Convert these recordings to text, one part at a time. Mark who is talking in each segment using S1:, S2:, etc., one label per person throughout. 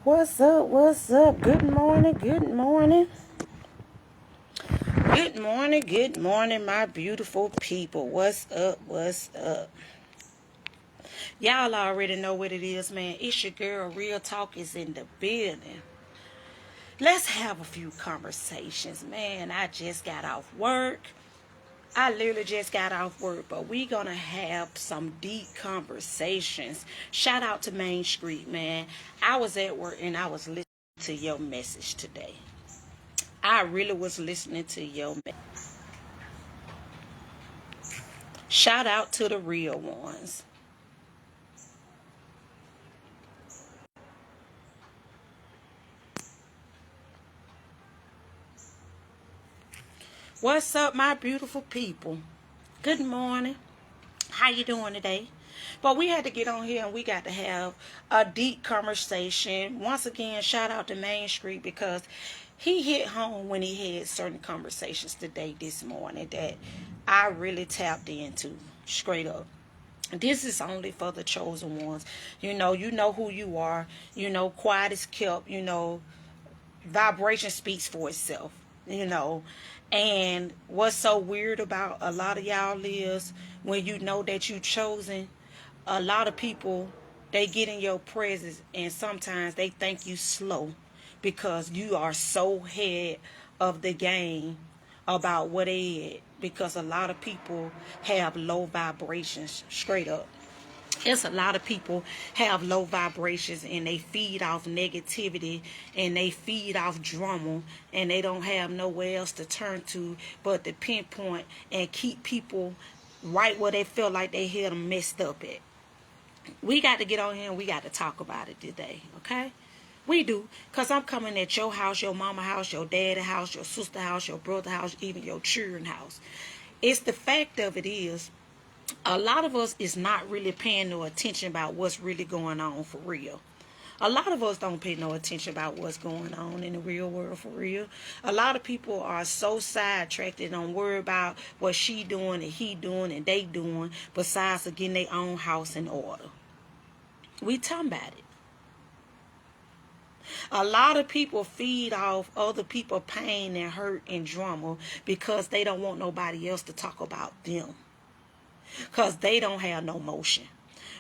S1: What's up? What's up? Good morning. Good morning. Good morning. Good morning, my beautiful people. What's up? What's up? Y'all already know what it is, man. It's your girl. Real Talk is in the building. Let's have a few conversations, man. I just got off work. I literally just got off work, but we gonna have some deep conversations. Shout out to Main Street, man. I was at work and I was listening to your message today. I really was listening to your message. Shout out to the real ones. What's up, my beautiful people? Good morning. How you doing today? But we had to get on here and we got to have a deep conversation. Once again, shout out to Main Street because he hit home when he had certain conversations today, this morning, that I really tapped into straight up. This is only for the chosen ones. You know who you are. Quiet is kept. Vibration speaks for itself. And what's so weird about a lot of y'all is when you know that you chosen, a lot of people, they get in your presence and sometimes they think you slow because you are so ahead of the game about what they at, because a lot of people have low vibrations straight up. It's a lot of people have low vibrations and they feed off negativity and they feed off drama and they don't have nowhere else to turn to but to pinpoint and keep people right where they feel like they had them messed up at. We got to get on here and we got to talk about it today, okay? We do, because I'm coming at your house, your mama house, your daddy house, your sister house, your brother house, even your children house. It's the fact of it is, a lot of us is not really paying no attention about what's really going on for real. A lot of us don't pay no attention about what's going on in the real world for real. A lot of people are so sidetracked and don't worry about what she doing and he doing and they doing besides getting their own house in order. We talking about it. A lot of people feed off other people's pain and hurt and drama because they don't want nobody else to talk about them. Because they don't have no motion.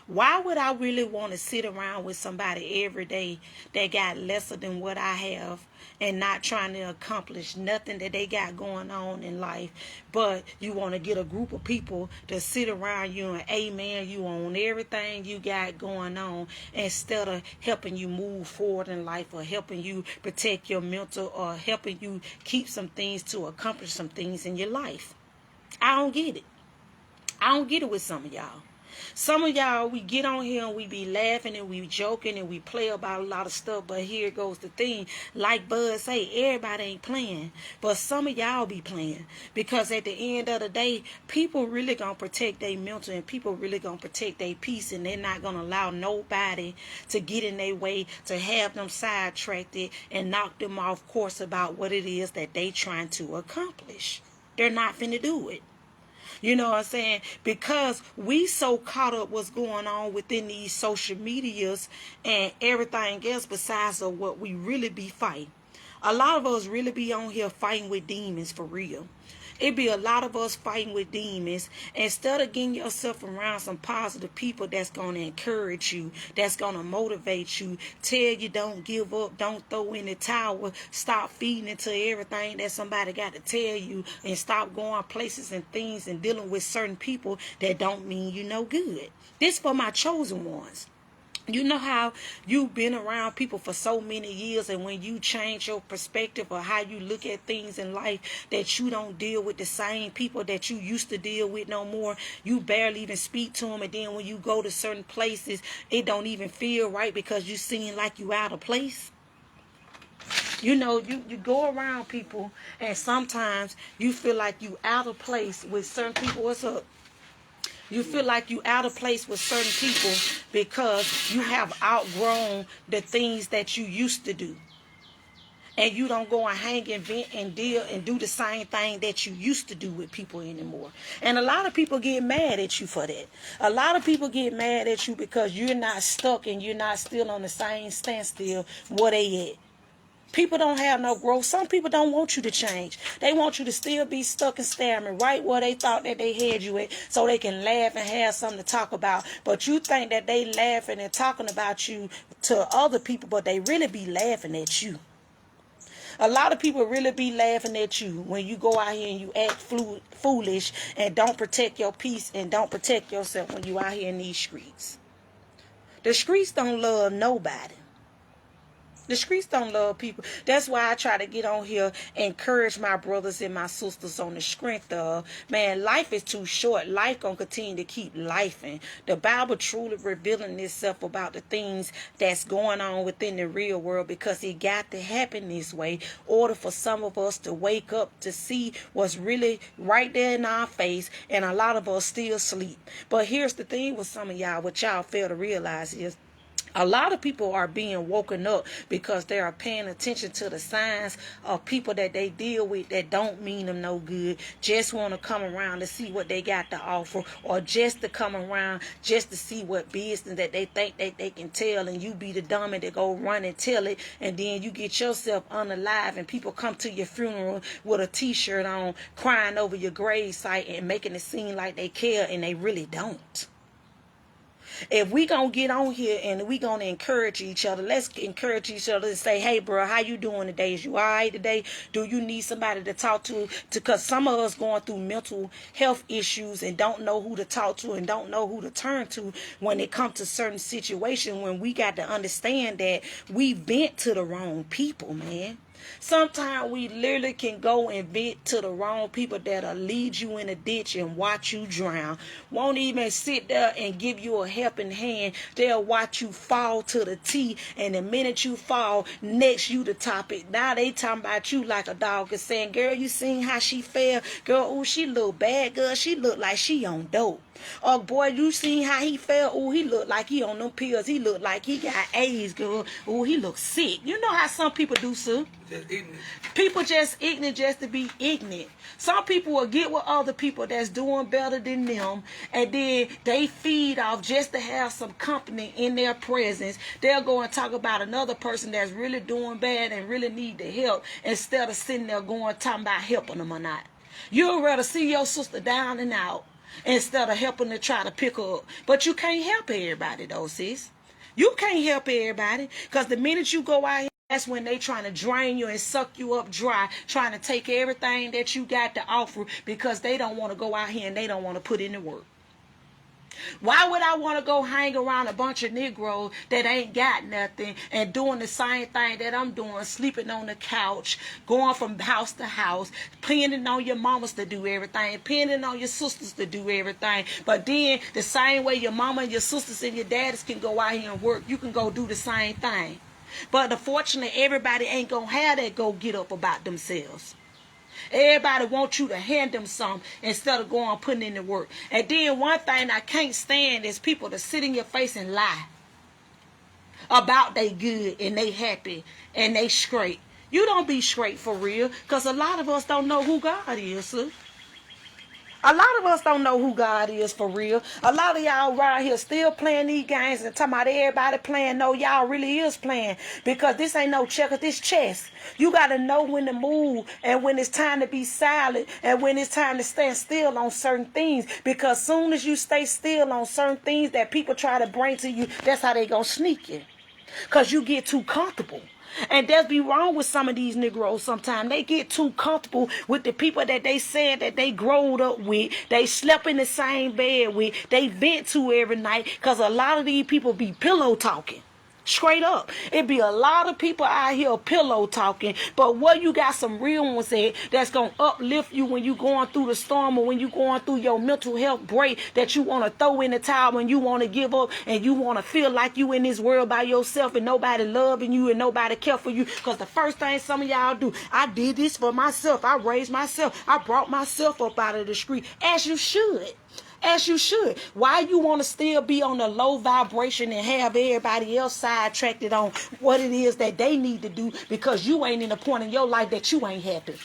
S1: Why would I really want to sit around with somebody every day that got lesser than what I have and not trying to accomplish nothing that they got going on in life, but you want to get a group of people to sit around you and amen you on everything you got going on instead of helping you move forward in life or helping you protect your mental or helping you keep some things to accomplish some things in your life. I don't get it. I don't get it with some of y'all. Some of y'all, we get on here and we be laughing and we joking and we play about a lot of stuff. But here goes the thing. Like Bud say, everybody ain't playing. But some of y'all be playing. Because at the end of the day, people really going to protect their mental and people really going to protect their peace. And they're not going to allow nobody to get in their way to have them sidetracked and knock them off course about what it is that they trying to accomplish. They're not finna do it. You know what I'm saying? Because we so caught up what's going on within these social medias and everything else besides of what we really be fighting. A lot of us really be on here fighting with demons for real. It be a lot of us fighting with demons instead of getting yourself around some positive people that's going to encourage you, that's going to motivate you, tell you don't give up, don't throw in the towel, stop feeding into everything that somebody got to tell you, and stop going places and things and dealing with certain people that don't mean you no good. This for my chosen ones. You know how you've been around people for so many years, and when you change your perspective or how you look at things in life, that you don't deal with the same people that you used to deal with no more. You barely even speak to them, and then when you go to certain places, it don't even feel right because you seem like you out of place. You go around people, and sometimes you feel like you out of place with certain people. What's up? You feel like you out of place with certain people because you have outgrown the things that you used to do. And you don't go and hang and vent and deal and do the same thing that you used to do with people anymore. And a lot of people get mad at you for that. A lot of people get mad at you because you're not stuck and you're not still on the same standstill where they at. People don't have no growth. Some people don't want you to change. They want you to still be stuck and staring right where they thought that they had you at, so they can laugh and have something to talk about. But you think that they laughing and talking about you to other people, but they really be laughing at you. A lot of people really be laughing at you when you go out here and you act foolish and don't protect your peace and don't protect yourself when you out here in these streets. The streets don't love nobody. The streets don't love people. That's why I try to get on here and encourage my brothers and my sisters on the strength of, man, life is too short. Life gonna continue to keep lifing. The Bible truly revealing itself about the things that's going on within the real world, because it got to happen this way in order for some of us to wake up to see what's really right there in our face, and a lot of us still sleep. But here's the thing with some of y'all, what y'all fail to realize is, a lot of people are being woken up because they are paying attention to the signs of people that they deal with that don't mean them no good, just want to come around to see what they got to offer, or just to come around just to see what business that they think that they can tell, and you be the dummy that go run and tell it, and then you get yourself unalive and people come to your funeral with a t-shirt on crying over your grave site and making it seem like they care, and they really don't. If we gonna get on here and we gonna encourage each other, let's encourage each other and say, hey bro, how you doing today? Is you all right today? Do you need somebody to talk to? Because some of us going through mental health issues and don't know who to talk to and don't know who to turn to when it comes to certain situations, when we got to understand that we vent to the wrong people, man. Sometimes we literally can go and vent to the wrong people that'll lead you in a ditch and watch you drown. Won't even sit there and give you a helping hand. They'll watch you fall to the T, and the minute you fall, next you the topic. Now they talking about you like a dog is saying, girl, you seen how she fell? Girl, oh, she look bad, girl. She look like she on dope. Oh boy, you seen how he fell? Oh, he looked like he on them pills. He looked like he got AIDS, girl. Oh, he look sick. You know how some people do, sir?
S2: Just ignorant.
S1: People just ignorant just to be ignorant. Some people will get with other people that's doing better than them, and then they feed off just to have some company in their presence. They'll go and talk about another person that's really doing bad and really need the help, instead of sitting there going talking about helping them or not. You'd rather see your sister down and out instead of helping to try to pick her up. But you can't help everybody though, sis. You can't help everybody, because the minute you go out here, that's when they trying to drain you and suck you up dry, trying to take everything that you got to offer, because they don't want to go out here and they don't want to put in the work. Why would I want to go hang around a bunch of Negroes that ain't got nothing and doing the same thing that I'm doing, sleeping on the couch, going from house to house, depending on your mamas to do everything, depending on your sisters to do everything. But then the same way your mama and your sisters and your daddies can go out here and work, you can go do the same thing. But unfortunately, everybody ain't going to have that go get up about themselves. Everybody wants you to hand them some instead of going and putting in the work. And then one thing I can't stand is people to sit in your face and lie about they good and they happy and they straight. You don't be straight for real, because a lot of us don't know who God is, sir. A lot of us don't know who God is for real. A lot of y'all around here still playing these games and talking about everybody playing. No, y'all really is playing, because this ain't no checker, this chess. You got to know when to move and when it's time to be silent and when it's time to stand still on certain things, because soon as you stay still on certain things that people try to bring to you, that's how they gonna sneak you, because you get too comfortable. And that's be wrong with some of these Negroes sometimes. They get too comfortable with the people that they said that they growed up with, they slept in the same bed with, they vent to every night, because a lot of these people be pillow talking. Straight up. It be a lot of people out here pillow talking, but what you got some real ones at that's going to uplift you when you going through the storm, or when you going through your mental health break, that you want to throw in the towel when you want to give up and you want to feel like you in this world by yourself and nobody loving you and nobody care for you. Because the first thing some of y'all do, I did this for myself. I raised myself. I brought myself up out of the street, as you should. As you should. Why you want to still be on the low vibration and have everybody else sidetracked on what it is that they need to do because you ain't in a point in your life that you ain't happy?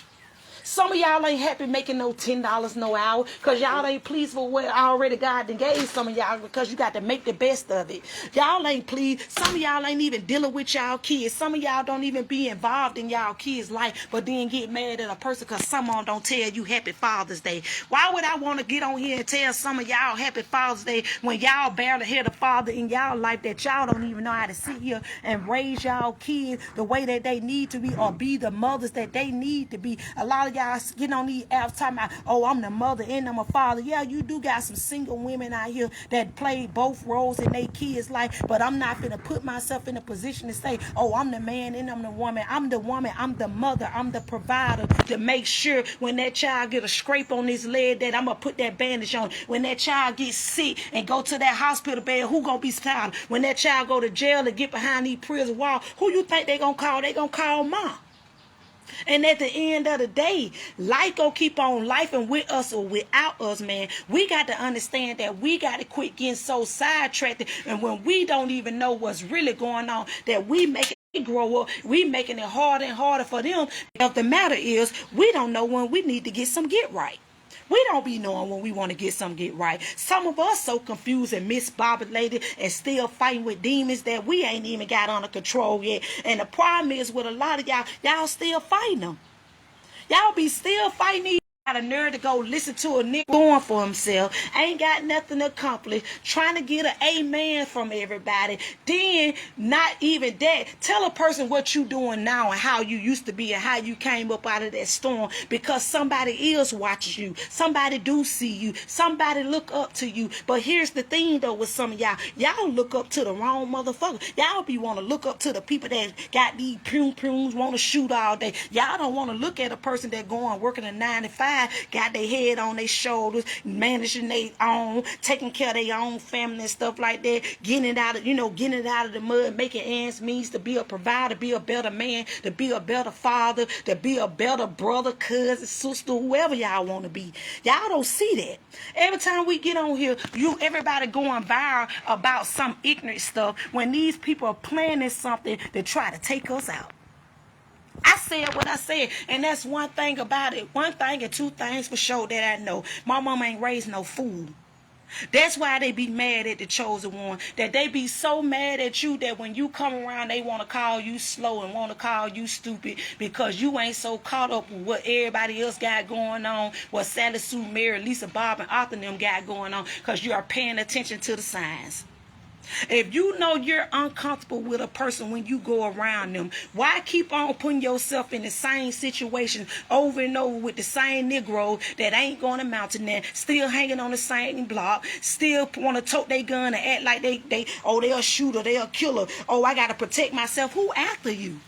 S1: Some of y'all ain't happy making no $10 no hour because y'all ain't pleased with what already God done gave some of y'all because you got to make the best of it. Y'all ain't pleased. Some of y'all ain't even dealing with y'all kids. Some of y'all don't even be involved in y'all kids' life, but then get mad at a person because someone don't tell you Happy Father's Day. Why would I want to get on here and tell some of y'all Happy Father's Day when y'all barely hear the father in y'all life that y'all don't even know how to sit here and raise y'all kids the way that they need to be or be the mothers that they need to be? A lot of y'all getting on these apps talking about, oh, I'm the mother and I'm a father. Yeah, you do got some single women out here that play both roles in their kids' life, but I'm not going to put myself in a position to say, oh, I'm the man and I'm the woman. I'm the woman, I'm the mother, I'm the provider to make sure when that child get a scrape on his leg that I'm going to put that bandage on. When that child gets sick and go to that hospital bed, who going to be silent? When that child go to jail and get behind these prison walls, who you think they going to call? They going to call mom. And at the end of the day, life gonna keep on lifing with us or without us, man. We got to understand that we got to quit getting so sidetracked. And when we don't even know what's really going on, that we make it grow up, we making it harder and harder for them. But the matter is, we don't know when we need to get right. We don't be knowing when we want to get right. Some of us so confused and misbobulated and still fighting with demons that we ain't even got under control yet. And the problem is with a lot of y'all still fighting them. Y'all be still fighting these. Got a nerve to go listen to a nigga going for himself, ain't got nothing to accomplish, trying to get an amen from everybody. Then not even that, tell a person what you doing now and how you used to be and how you came up out of that storm, because somebody else watches you, somebody do see you, somebody look up to you. But here's the thing though, with some of y'all look up to the wrong motherfucker. Y'all be want to look up to the people that got these prunes want to shoot all day. Y'all don't want to look at a person that going working a 9 to 5, got their head on their shoulders, managing their own, taking care of their own family and stuff like that, getting it out of the mud, making ends meet to be a provider, be a better man, to be a better father, to be a better brother, cousin, sister, whoever y'all want to be. Y'all don't see that. Every time we get on here, everybody going viral about some ignorant stuff when these people are planning something to try to take us out. I said what I said, and that's one thing about it. One thing and two things for sure that I know. My mama ain't raised no fool. That's why they be mad at the chosen one. That they be so mad at you that when you come around, they want to call you slow and want to call you stupid because you ain't so caught up with what everybody else got going on, what Sally Sue, Mary, Lisa, Bob, and Arthur and them got going on, because you are paying attention to the signs. If you know you're uncomfortable with a person when you go around them, why keep on putting yourself in the same situation over and over with the same Negro that ain't going to amount to nothing, still hanging on the same block, still want to tote their gun and act like they're a shooter, they're a killer. Oh, I got to protect myself. Who after you?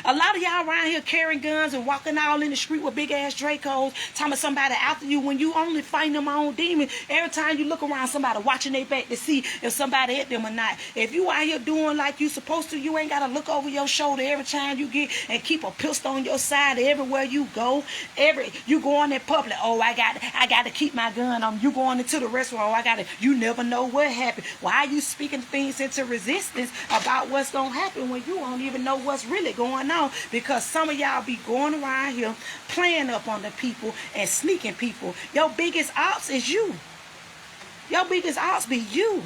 S1: A lot of y'all around here carrying guns and walking all in the street with big ass Dracos, talking about somebody after you when you only fighting them own demons. Every time you look around, somebody watching their back to see if somebody hit them or not. If you out here doing like you supposed to, you ain't got to look over your shoulder every time you get and keep a pistol on your side everywhere you go. You going in public, oh, I got to keep my gun on. You going into the restaurant, oh, you never know what happened. Why are you speaking things into resistance about what's going to happen when you don't even know what's really going on? Because some of y'all be going around here playing up on the people and sneaking people. Your biggest ops is you. Your biggest ops be you.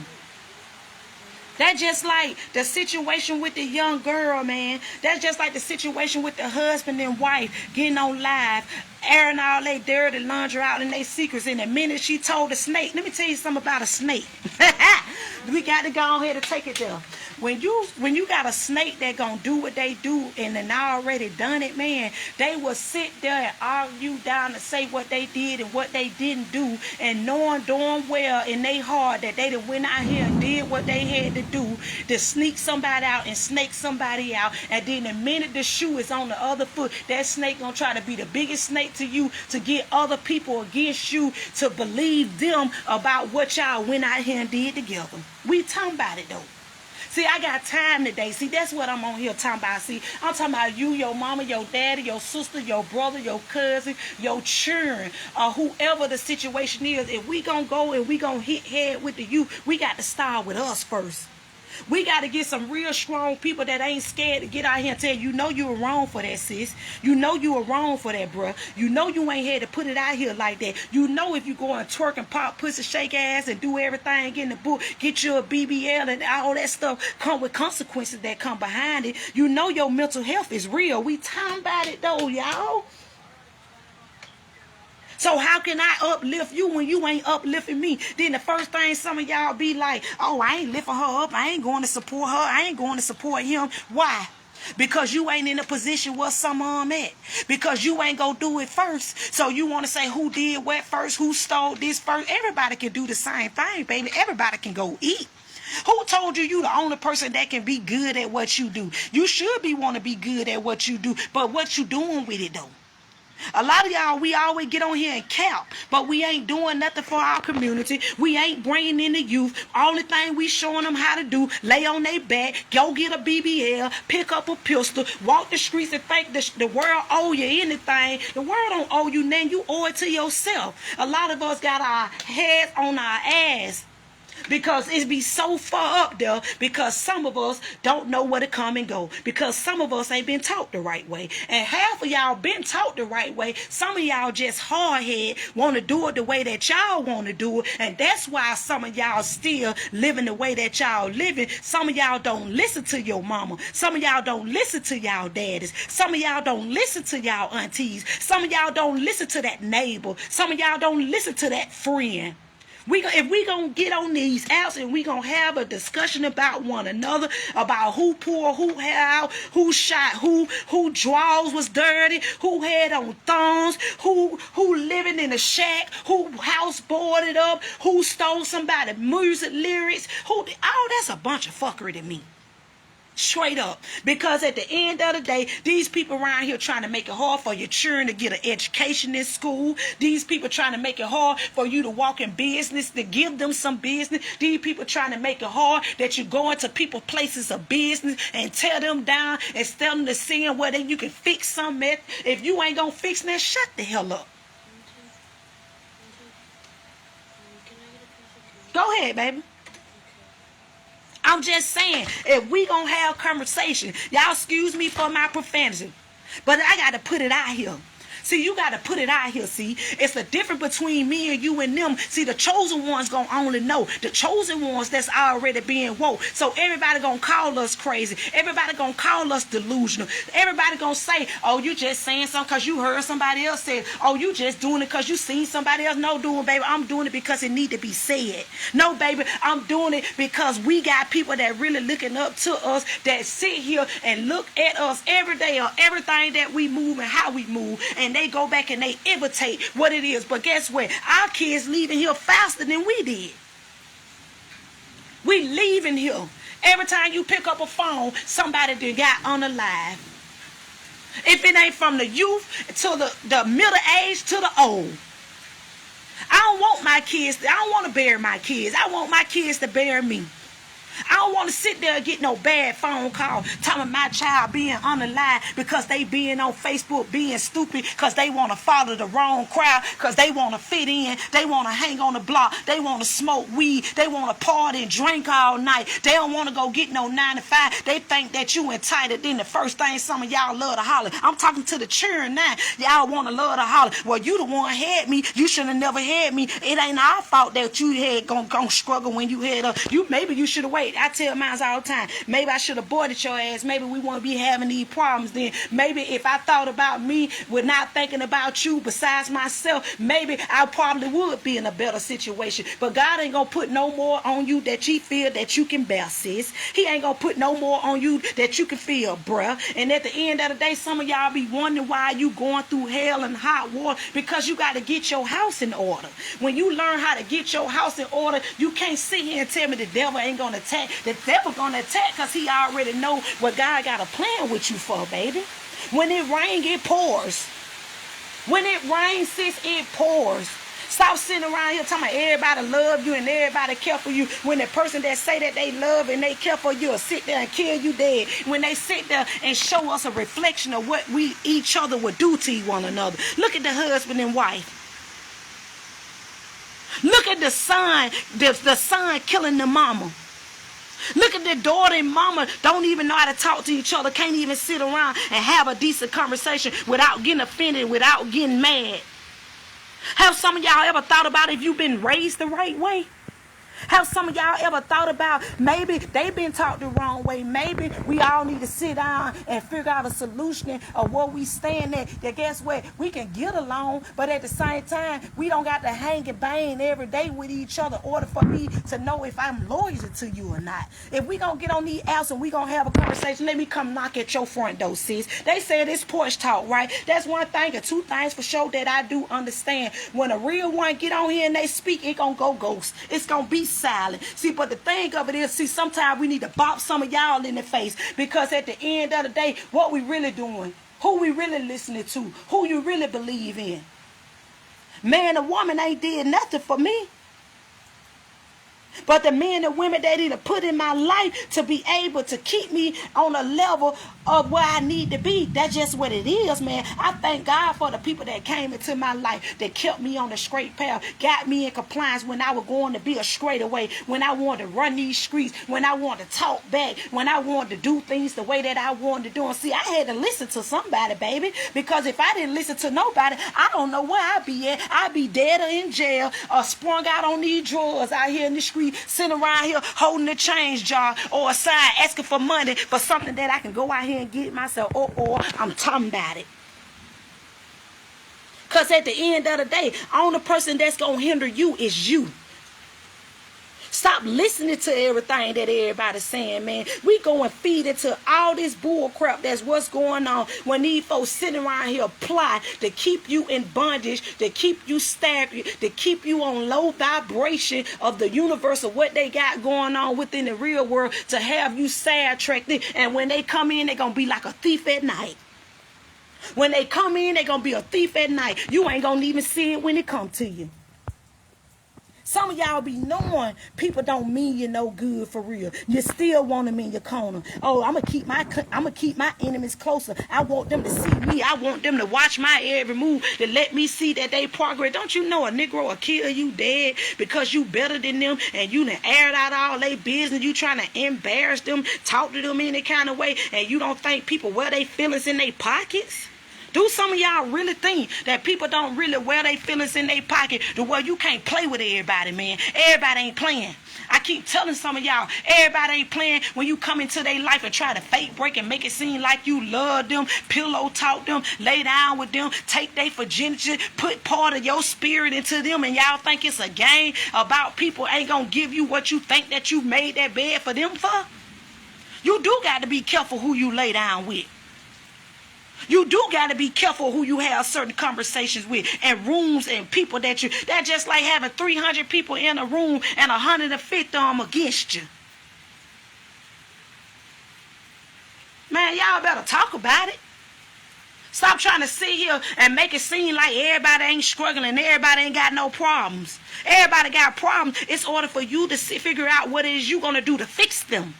S1: That's just like the situation with the young girl, man. That's just like the situation with the husband and wife getting on live, airing all their dirty laundry out and their secrets. In the minute she told the snake, let me tell you something about a snake. We got to go ahead and take it there. When you got a snake that gonna do what they do and then already done it, man, they will sit there and argue down and say what they did and what they didn't do, and knowing darn well in their heart that they done went out here and did what they had to do to sneak somebody out and snake somebody out, and then the minute the shoe is on the other foot, that snake gonna try to be the biggest snake to you to get other people against you to believe them about what y'all went out here and did together. We talking about it though. See, I got time today. See, that's what I'm on here talking about. See, I'm talking about you, your mama, your daddy, your sister, your brother, your cousin, your children, or whoever the situation is. If we gonna go and we gonna hit head with the youth, we got to start with us first. We got to get some real strong people that ain't scared to get out here and tell you, you were wrong for that, sis. You know you were wrong for that, bruh. You know you ain't had to put it out here like that. You know if you go and twerk and pop pussy, shake ass, and do everything, get in the book, get you a BBL and all that stuff, come with consequences that come behind it. You know your mental health is real. We talking about it though, y'all. So how can I uplift you when you ain't uplifting me? Then the first thing some of y'all be like, oh, I ain't lifting her up. I ain't going to support her. I ain't going to support him. Why? Because you ain't in a position where some of them at. Because you ain't gonna do it first. So you want to say who did what first, who stole this first. Everybody can do the same thing, baby. Everybody can go eat. Who told you the only person that can be good at what you do? You should want to be good at what you do. But what you doing with it, though? A lot of y'all, we always get on here and cap, but we ain't doing nothing for our community. We ain't bringing in the youth. Only thing we showing them how to do, lay on their back, go get a BBL, pick up a pistol, walk the streets and think the world owe you anything. The world don't owe you nothing. You owe it to yourself. A lot of us got our heads on our ass because it be so far up there, because some of us don't know where to come and go, because some of us ain't been taught the right way, and half of y'all been taught the right way. Some of y'all just hard-headed, want to do it the way that y'all want to do it, and that's why some of y'all still living the way that y'all living. Some of y'all don't listen to your mama. Some of y'all don't listen to y'all daddies. Some of y'all don't listen to y'all aunties. Some of y'all don't listen to that neighbor. Some of y'all don't listen to that friend. If we gonna get on these apps and we gonna have a discussion about one another, about who poured who out, who shot who drawers was dirty, who had on thongs, who living in a shack, who house boarded up, who stole somebody's music lyrics, all that's a bunch of fuckery to me. Straight up. Because at the end of the day, these people around here trying to make it hard for your children to get an education in school. These people trying to make it hard for you to walk in business, to give them some business. These people trying to make it hard that you go into people's places of business and tear them down and tell them to see where then you can fix something. If you ain't gonna fix that, shut the hell up. Go ahead, baby. I'm just saying, if we gonna have conversation, y'all excuse me for my profanity, but I gotta put it out here. See, you got to put it out here, see. It's the difference between me and you and them. See, the chosen ones going to only know. The chosen ones that's already being woke. So everybody going to call us crazy. Everybody going to call us delusional. Everybody going to say, oh, you just saying something because you heard somebody else say it. Oh, you just doing it because you seen somebody else. No, baby, I'm doing it because it need to be said. No, baby, I'm doing it because we got people that really looking up to us, that sit here and look at us every day on everything that we move and how we move. And they go back and they imitate what it is. But guess what? Our kids leaving here faster than we did. We leaving here. Every time you pick up a phone, somebody done got unalive. If it ain't from the youth to the middle age to the old. I don't want my kids. I don't want to bury my kids. I want my kids to bury me. I don't want to sit there and get no bad phone call telling my child being unalive because they being on Facebook being stupid, because they want to follow the wrong crowd, because they want to fit in, they want to hang on the block, they want to smoke weed, they want to party and drink all night, they don't want to go get no 9 to 5, they think that you entitled. Then the first thing some of y'all love to holler. I'm talking to the children now. Y'all want to love to holler. Well, you the one had me. You should have never had me. It ain't our fault that you had gonna struggle when you had maybe you should have waited. I tell mine all the time, maybe I should have aborted your ass. Maybe we won't be having these problems then. Maybe if I thought about me with not thinking about you besides myself, maybe I probably would be in a better situation. But God ain't gonna put no more on you that you feel that you can bear, sis. He ain't gonna put no more on you that you can feel, bruh. And at the end of the day, some of y'all be wondering why you going through hell and hot water, because you got to get your house in order. When you learn how to get your house in order, you can't sit here and tell me the devil ain't gonna attack. The devil gonna attack because he already know what God got a plan with you for, baby. When it rains, it pours. When it rains, sis, it pours. Stop sitting around here talking about everybody love you and everybody care for you, when the person that say that they love and they care for you will sit there and kill you dead. When they sit there and show us a reflection of what we each other would do to one another. Look at the husband and wife. Look at the son, the son killing the mama. Look at the daughter and mama don't even know how to talk to each other, can't even sit around and have a decent conversation without getting offended, without getting mad. Have some of y'all ever thought about if you've been raised the right way? Have some of y'all ever thought about maybe they've been taught the wrong way? Maybe we all need to sit down and figure out a solution of where we stand at. That guess what? We can get along, but at the same time, we don't got to hang and bang every day with each other in order for me to know if I'm loyal to you or not. If we gonna get on these apps and we gonna have a conversation, let me come knock at your front door, sis. They said it's porch talk, right? That's one thing, and two things for sure that I do understand. When a real one get on here and they speak, it gonna go ghost. It's gonna be silent. See, but the thing of it is, see, sometimes we need to bop some of y'all in the face, because at the end of the day, what we really doing, who we really listening to, who you really believe in. Man or woman ain't did nothing for me. But the men and women that either put in my life to be able to keep me on a level of where I need to be. That's just what it is, man. I thank God for the people that came into my life that kept me on the straight path, got me in compliance when I was going to be a straightaway, when I wanted to run these streets, when I wanted to talk back, when I wanted to do things the way that I wanted to do. And see, I had to listen to somebody, baby, because if I didn't listen to nobody, I don't know where I'd be at. I'd be dead or in jail or sprung out on these drugs out here in the street, sitting around here holding a change jar or a sign asking for money for something that I can go out here and get myself. Or I'm talking about it. Because at the end of the day, only person that's going to hinder you is you. Stop listening to everything that everybody's saying, man. We go and feed into all this bull crap that's what's going on when these folks sitting around here plot to keep you in bondage, to keep you stagnant, to keep you on low vibration of the universe of what they got going on within the real world, to have you sidetracked. And when they come in, they're going to be like a thief at night. When they come in, they're going to be a thief at night. You ain't going to even see it when it come to you. Some of y'all be knowing people don't mean you no good for real. You still want them in your corner. Oh, I'm gonna keep my enemies closer. I want them to see me. I want them to watch my every move, to let me see that they progress. Don't you know a Negro will kill you dead because you better than them and you done aired out all their business. You trying to embarrass them, talk to them any kind of way, and you don't think people wear their feelings in their pockets? Do some of y'all really think that people don't really wear their feelings in their pocket to where you can't play with everybody, man? Everybody ain't playing. I keep telling some of y'all, everybody ain't playing when you come into their life and try to fake break and make it seem like you love them, pillow talk them, lay down with them, take their virginity, put part of your spirit into them, and y'all think it's a game about people ain't gonna give you what you think that you made that bed for them for? You do got to be careful who you lay down with. You do got to be careful who you have certain conversations with, and rooms and people that just like having 300 people in a room and 150 of them against you. Man, y'all better talk about it. Stop trying to sit here and make it seem like everybody ain't struggling, everybody ain't got no problems. Everybody got problems. It's order for you to figure out what it is you're going to do to fix them.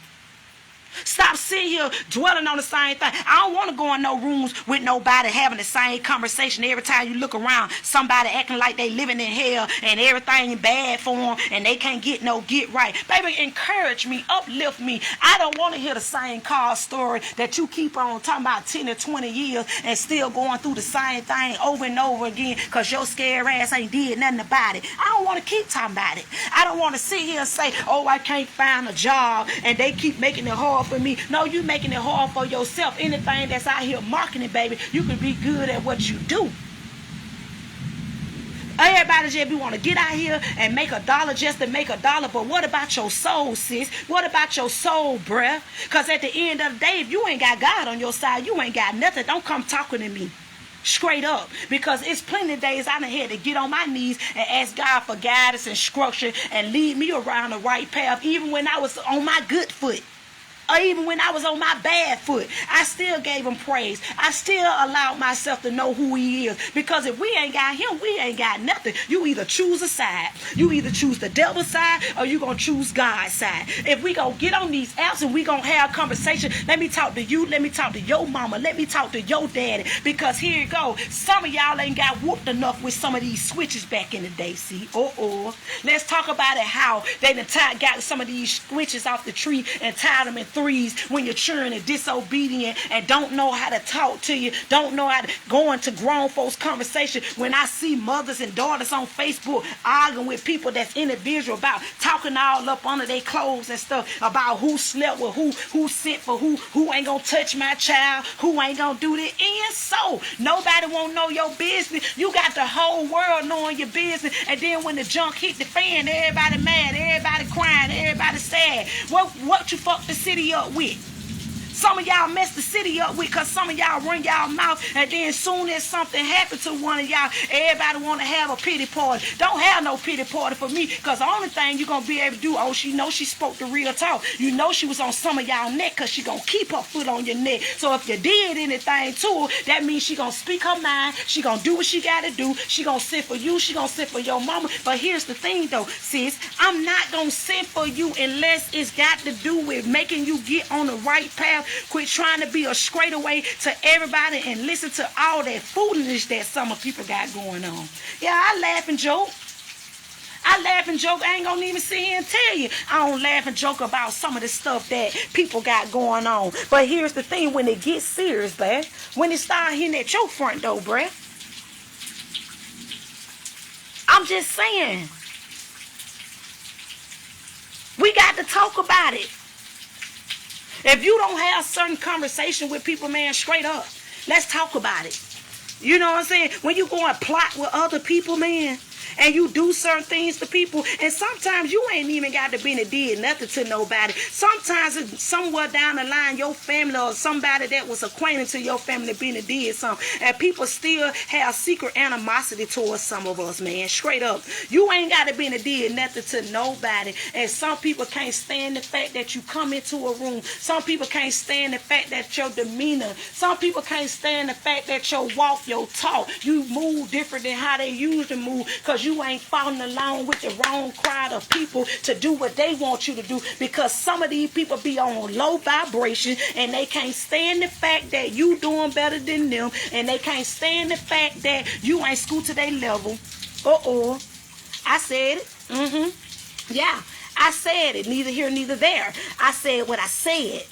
S1: Stop sitting here dwelling on the same thing. I don't want to go in no rooms with nobody having the same conversation. Every time you look around, somebody acting like they living in hell and everything bad for them and they can't get right. Baby, encourage me, uplift me. I don't want to hear the same car story that you keep on talking about 10 or 20 years and still going through the same thing over and over again because your scare ass ain't did nothing about it. I don't want to keep talking about it. I don't want to sit here and say, oh, I can't find a job and they keep making it hard for me. No, you making it hard for yourself. Anything that's out here marketing, baby, you can be good at what you do. Everybody just want to get out here and make $1 just to make $1. But what about your soul, sis? What about your soul, bruh? Because at the end of the day, if you ain't got God on your side, you ain't got nothing. Don't come talking to me. Straight up. Because it's plenty of days I done had to get on my knees and ask God for guidance and instruction and lead me around the right path, even when I was on my good foot. Or even when I was on my bad foot, I still gave him praise. I still allowed myself to know who he is. Because if we ain't got him, we ain't got nothing. You either choose a side. You either choose the devil's side or you going to choose God's side. If we going to get on these apps and we going to have a conversation, let me talk to you. Let me talk to your mama. Let me talk to your daddy. Because here you go. Some of y'all ain't got whooped enough with some of these switches back in the day. See? Let's talk about it, how they done got some of these switches off the tree and tied them in threes when your children are disobedient and don't know how to talk to you, don't know how to go into grown folks conversation. When I see mothers and daughters on Facebook arguing with people that's individual about talking all up under their clothes and stuff about who slept with who sent for who ain't gonna touch my child, who ain't gonna do this. And so nobody won't know your business. You got the whole world knowing your business, and then when the junk hit the fan, everybody mad, everybody crying, everybody sad. What you fuck the city up with? Some of y'all mess the city up with because some of y'all run y'all mouth, and then soon as something happened to one of y'all, everybody want to have a pity party. Don't have no pity party for me, because the only thing you're going to be able to do, she know she spoke the real talk. You know she was on some of y'all neck because she going to keep her foot on your neck. So if you did anything to her, that means she going to speak her mind. She going to do what she got to do. She going to sit for you. She going to sit for your mama. But here's the thing though, sis. I'm not going to sit for you unless it's got to do with making you get on the right path. Quit trying to be a straightaway to everybody and listen to all that foolishness that some of people got going on. Yeah, I laugh and joke. I ain't gonna even sit here and tell you I don't laugh and joke about some of the stuff that people got going on. But here's the thing, when it gets serious, bruh, when it start hitting at your front door, bruh, I'm just saying, we got to talk about it. If you don't have certain conversation with people, man, straight up, let's talk about it. You know what I'm saying? When you go and plot with other people, man, and you do certain things to people, and sometimes you ain't even got to be did nothing to nobody. Sometimes it's somewhere down the line, your family or somebody that was acquainted to your family being did something, and people still have secret animosity towards some of us, man. Straight up, you ain't got to be did nothing to nobody. And some people can't stand the fact that you come into a room. Some people can't stand the fact that your demeanor. Some people can't stand the fact that your walk, your talk, you move different than how they used to move, because you ain't falling along with the wrong crowd of people to do what they want you to do. Because some of these people be on low vibration, and they can't stand the fact that you doing better than them, and they can't stand the fact that you ain't schooled to their level. I said it. Yeah, I said it. Neither here, neither there. I said what I said.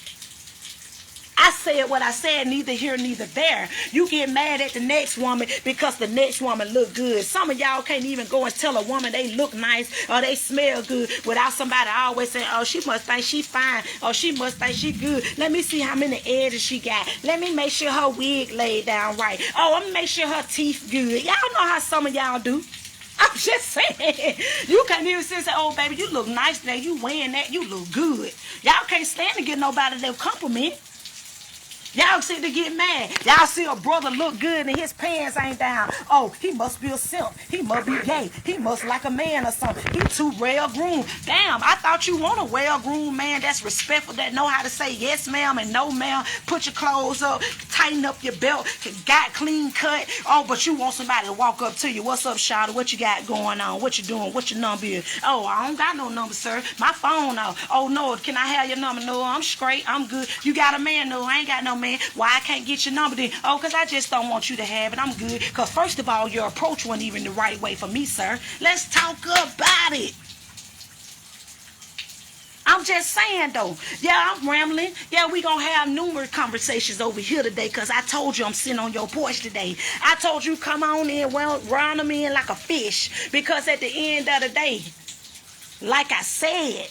S1: I said what I said, neither here, neither there. You get mad at the next woman because the next woman look good. Some of y'all can't even go and tell a woman they look nice or they smell good without somebody always saying, oh, she must think she fine, or she must think she good. Let me see how many edges she got. Let me make sure her wig laid down right. Oh, let me make sure her teeth good. Y'all know how some of y'all do. I'm just saying. You can't even sit and say, oh, baby, you look nice today. You wearing that. You look good. Y'all can't stand to get nobody that compliment. Y'all sit to get mad. Y'all see a brother look good and his pants ain't down. Oh, he must be a simp. He must be gay. He must like a man or something. He too well-groomed. Damn, I thought you want a well-groomed man that's respectful, that know how to say yes, ma'am, and no, ma'am. Put your clothes up, tighten up your belt, got clean cut. Oh, but you want somebody to walk up to you. What's up, Shawty? What you got going on? What you doing? What your number is? Oh, I don't got no number, sir. My phone off. Oh, no, can I have your number? No, I'm straight. I'm good. You got a man? No, I ain't got no man. Why I can't get your number then? Oh, because I just don't want you to have it. I'm good. Because first of all, your approach wasn't even the right way for me, sir. Let's talk about it. I'm just saying, though. Yeah, I'm rambling. Yeah, we going to have numerous conversations over here today, because I told you I'm sitting on your porch today. I told you come on in, round them in like a fish, because at the end of the day, like I said,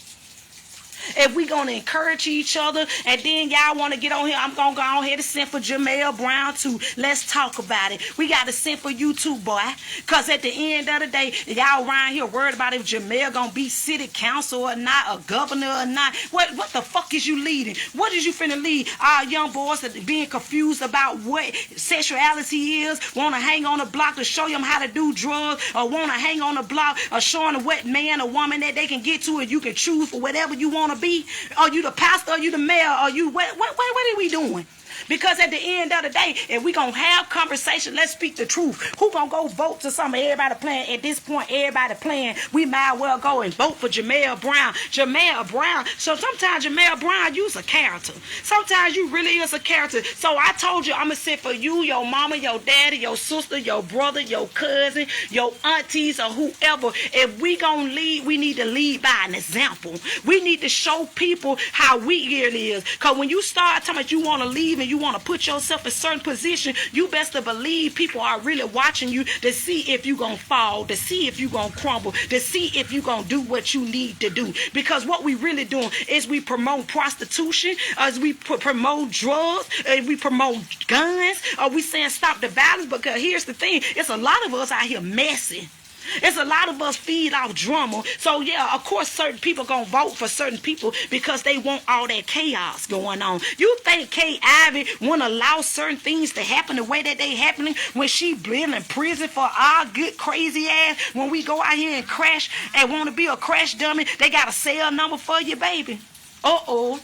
S1: if we going to encourage each other, and then y'all want to get on here, I'm going to go on here to send for Jamel Brown too. Let's talk about it. We got to send for you too, boy. Because at the end of the day, y'all around here worried about if Jamel going to be city council or not, or governor or not. What the fuck is you leading? What is you finna lead our young boys that being confused about what sexuality is, want to hang on the block to show them how to do drugs, or want to hang on the block or showing them what man or woman that they can get to, and you can choose for whatever you want to be? Are you the pastor? Are you the mayor? Are you what are we doing? Because at the end of the day, if we going to have conversation, let's speak the truth. Who going to go vote to something everybody playing? At this point, everybody playing. We might well go and vote for Jamel Brown. Jamel Brown. So sometimes Jamel Brown, you's a character. Sometimes you really is a character. So I told you I'm going to sit for you, your mama, your daddy, your sister, your brother, your cousin, your aunties, or whoever. If we going to lead, we need to lead by an example. We need to show people how we really is. Because when you start talking about you want to leave and you want to put yourself in a certain position, you best to believe people are really watching you to see if you gonna fall, to see if you gonna crumble, to see if you gonna do what you need to do. Because what we really doing is we promote prostitution, as we promote drugs, we promote guns, or we saying stop the violence. Because here's the thing, it's a lot of us out here messy. It's a lot of us feed off drama. So yeah, of course certain people gonna vote for certain people because they want all that chaos going on. You think Kay Ivey wanna allow certain things to happen the way that they happening when she been in prison for our good crazy ass? When we go out here and crash and want to be a crash dummy, they got a cell number for you, baby. Uh-oh.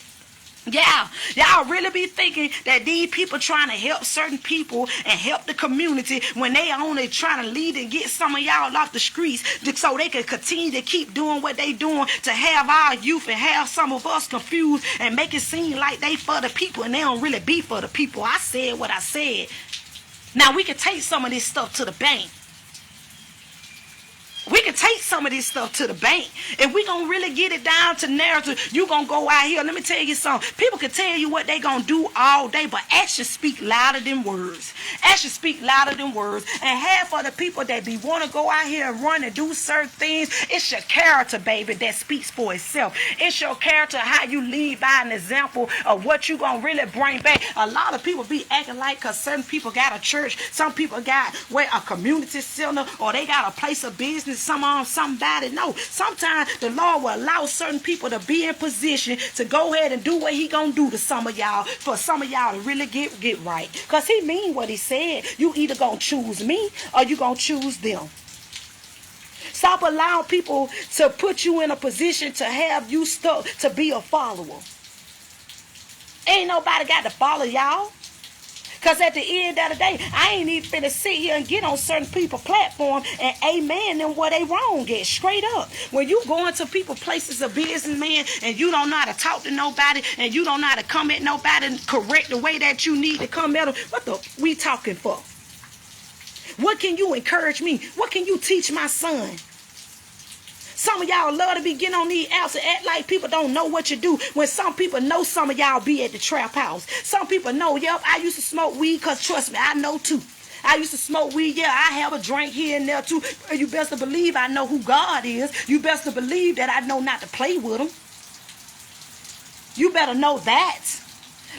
S1: Yeah, y'all really be thinking that these people trying to help certain people and help the community when they only trying to lead and get some of y'all off the streets so they can continue to keep doing what they doing to have our youth and have some of us confused and make it seem like they for the people and they don't really be for the people. I said what I said. Now we can take some of this stuff to the bank. We can take some of this stuff to the bank. If we gonna really get it down to narrative, you gonna go out here. Let me tell you something. People can tell you what they gonna do all day, but actions speak louder than words. Actions speak louder than words. And half of the people that be want to go out here and run and do certain things, it's your character, baby, that speaks for itself. It's your character, how you lead by an example of what you gonna really bring back. A lot of people be acting like because certain people got a church, some people got a community center, or they got a place of business. Somebody. No, sometimes the Lord will allow certain people to be in position to go ahead and do what he gonna do to some of y'all, for some of y'all to really get right. Because he mean what he said. You either gonna choose me or you gonna choose them. Stop allowing people to put you in a position to have you stuck to be a follower. Ain't nobody got to follow y'all. Because at the end of the day, I ain't even finna sit here and get on certain people's platform and amen them where they wrong at. Straight up. When you go into people places of business, man, and you don't know how to talk to nobody, and you don't know how to come at nobody and correct the way that you need to come at them, what the we talking for? What can you encourage me? What can you teach my son? Some of y'all love to be getting on these apps and act like people don't know what you do, when some people know some of y'all be at the trap house. Some people know, yep, I used to smoke weed, because trust me, I know too. I used to smoke weed, yeah, I have a drink here and there too. You best to believe I know who God is. You best to believe that I know not to play with him. You better know that.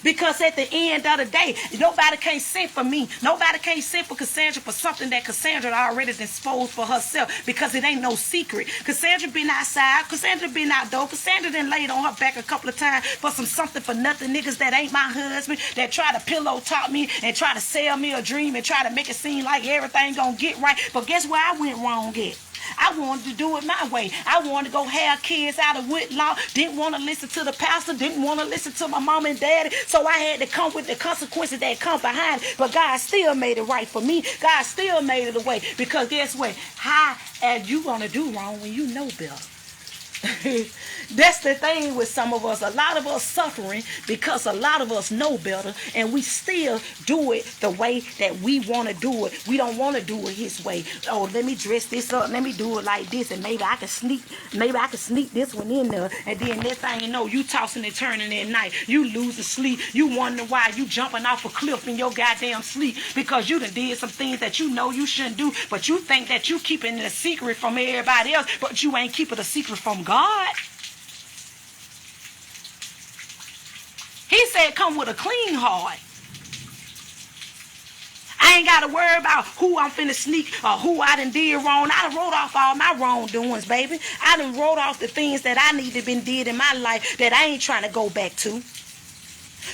S1: Because at the end of the day, nobody can't send for me. Nobody can't send for Cassandra for something that Cassandra already disposed for herself, because it ain't no secret. Cassandra been outside. Cassandra been outdoor. Cassandra done laid on her back a couple of times for some something for nothing niggas that ain't my husband, that try to pillow talk me and try to sell me a dream and try to make it seem like everything gonna get right. But guess where I went wrong at? I wanted to do it my way. I wanted to go have kids out of wedlock. Didn't want to listen to the pastor. Didn't want to listen to my mom and daddy. So I had to come with the consequences that come behind it. But God still made it right for me. God still made it a way. Because guess what? How are you going to do wrong when you know better? That's the thing with some of us. A lot of us suffering because a lot of us know better, and we still do it the way that we want to do it. We don't want to do it his way. Oh, let me dress this up. Let me do it like this, and maybe I can sneak this one in there. And then next thing you know, you tossing and turning at night. You losing sleep. You wondering why you jumping off a cliff in your goddamn sleep, because you done did some things that you know you shouldn't do, but you think that you keeping it a secret from everybody else, but you ain't keeping a secret from God. He said, come with a clean heart. I ain't got to worry about who I'm finna sneak or who I done did wrong. I done wrote off all my wrongdoings, baby. I done wrote off the things that I need to been did in my life that I ain't trying to go back to.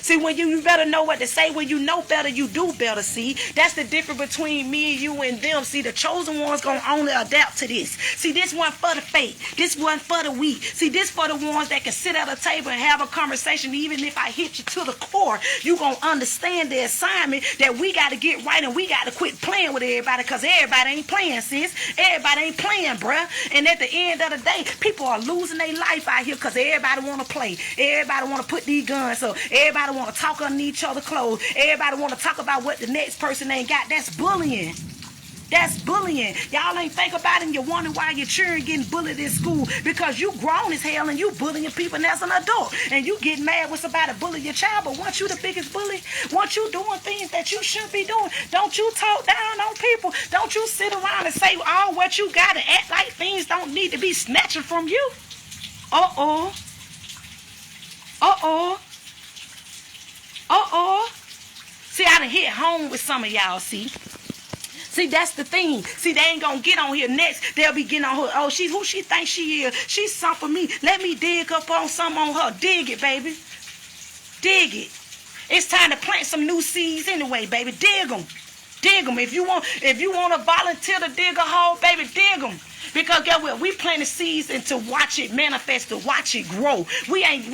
S1: See, when you better know what to say. When you know better, you do better. See, that's the difference between me and you and them. See, the chosen ones gonna only adapt to this. See, this one for the faith. This one for the weak. See, this for the ones that can sit at a table and have a conversation. Even if I hit you to the core, you gonna understand the assignment that we got to get right, and we got to quit playing with everybody, because everybody ain't playing, sis. Everybody ain't playing, bruh. And at the end of the day, people are losing their life out here because everybody want to play. Everybody want to put these guns up. Everybody want to talk under each other's clothes. Everybody want to talk about what the next person ain't got. That's bullying. That's bullying. Y'all ain't think about it, and you wonder why your children getting bullied in school, because you grown as hell and you bullying people as an adult, and you get mad when somebody bully your child. But once you the biggest bully, once you doing things that you shouldn't be doing, don't you talk down on people. Don't you sit around and say all what you got and act like things don't need to be snatching from you. Uh-oh. Uh-oh. Uh-oh. See, I done hit home with some of y'all, see. See, that's the thing. See, they ain't gonna get on here next. They'll be getting on her. Oh, she's who she thinks she is. She's something for me. Let me dig up on something on her. Dig it, baby. Dig it. It's time to plant some new seeds anyway, baby. Dig them. Dig them. If you want to volunteer to dig a hole, baby, dig them. Because guess what? We planted seeds and to watch it manifest, to watch it grow. We ain't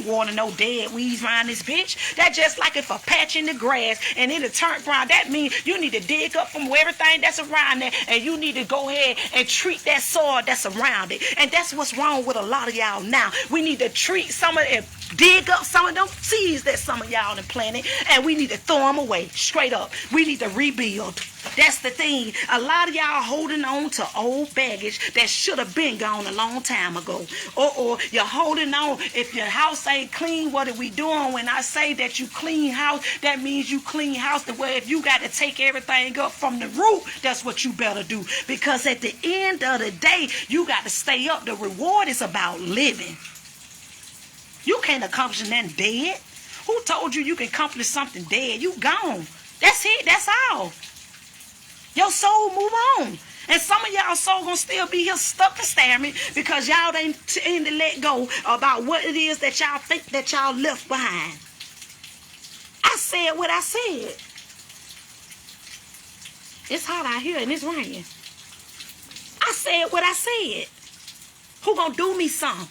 S1: wanting no dead weeds around this bitch. That's just like if a patch in the grass and it'll turn brown. That means you need to dig up from everything that's around there, and you need to go ahead and treat that soil that's around it. And that's what's wrong with a lot of y'all now. We need to treat some of it, dig up some of them seeds that some of y'all done planted, and we need to throw them away straight up. We need to rebuild. That's the thing. A lot of y'all holding on to old baggage that should have been gone a long time ago. Or you're holding on. If your house ain't clean, what are we doing? When I say that you clean house, that means you clean house the way if you got to take everything up from the root, that's what you better do. Because at the end of the day, you got to stay up. The reward is about living. You can't accomplish nothing dead. Who told you can accomplish something dead? You gone. That's it. That's all. Your soul move on. And some of y'all soul gonna still be here stuck and staring because y'all ain't tend to let go about what it is that y'all think that y'all left behind. I said what I said. It's hot out here and it's raining. I said what I said. Who gonna do me something?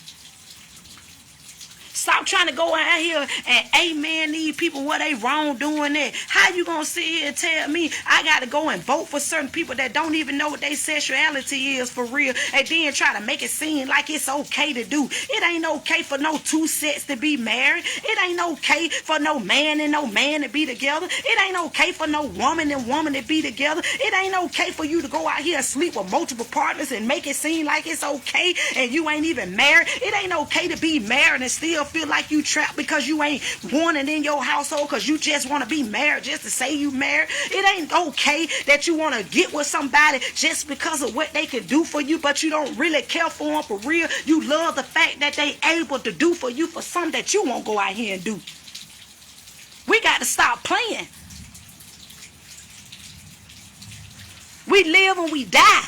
S1: Stop trying to go out here and amen these people what they wrong doing that. How you gonna sit here and tell me I gotta go and vote for certain people that don't even know what their sexuality is for real, and then try to make it seem like it's okay to do? It ain't okay for no two sets to be married. It ain't okay for no man and no man to be together. It ain't okay for no woman and woman to be together. It ain't okay for you to go out here and sleep with multiple partners and make it seem like it's okay and you ain't even married. It ain't okay to be married and still feel like you trapped because you ain't wanted in your household because you just want to be married just to say you married. It ain't okay that you want to get with somebody just because of what they can do for you, but you don't really care for them for real. You love the fact that they able to do for you for something that you won't go out here and do. We got to stop playing. We live and we die.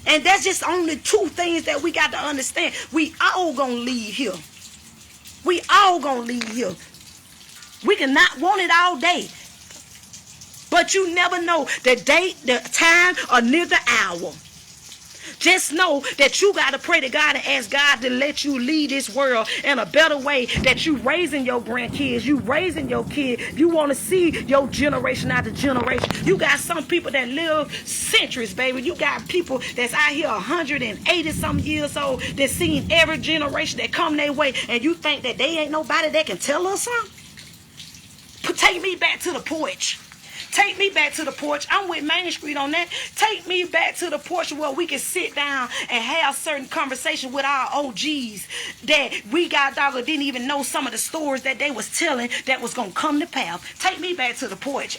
S1: And that's just only two things that we got to understand. We all gonna leave here. We all gonna leave here. We cannot want it all day. But you never know the date, the time, or near the hour. Just know that you got to pray to God and ask God to let you lead this world in a better way, that you raising your grandkids, you raising your kids. You want to see your generation after generation. You got some people that live centuries, baby. You got people that's out here 180 some years old that's seen every generation that come their way, and you think that they ain't nobody that can tell us something? Take me back to the porch. Take me back to the porch. I'm with Main Street on that. Take me back to the porch where we can sit down and have certain conversation with our OGs that we got dogger didn't even know some of the stories that they was telling that was going to come to pass. Take me back to the porch.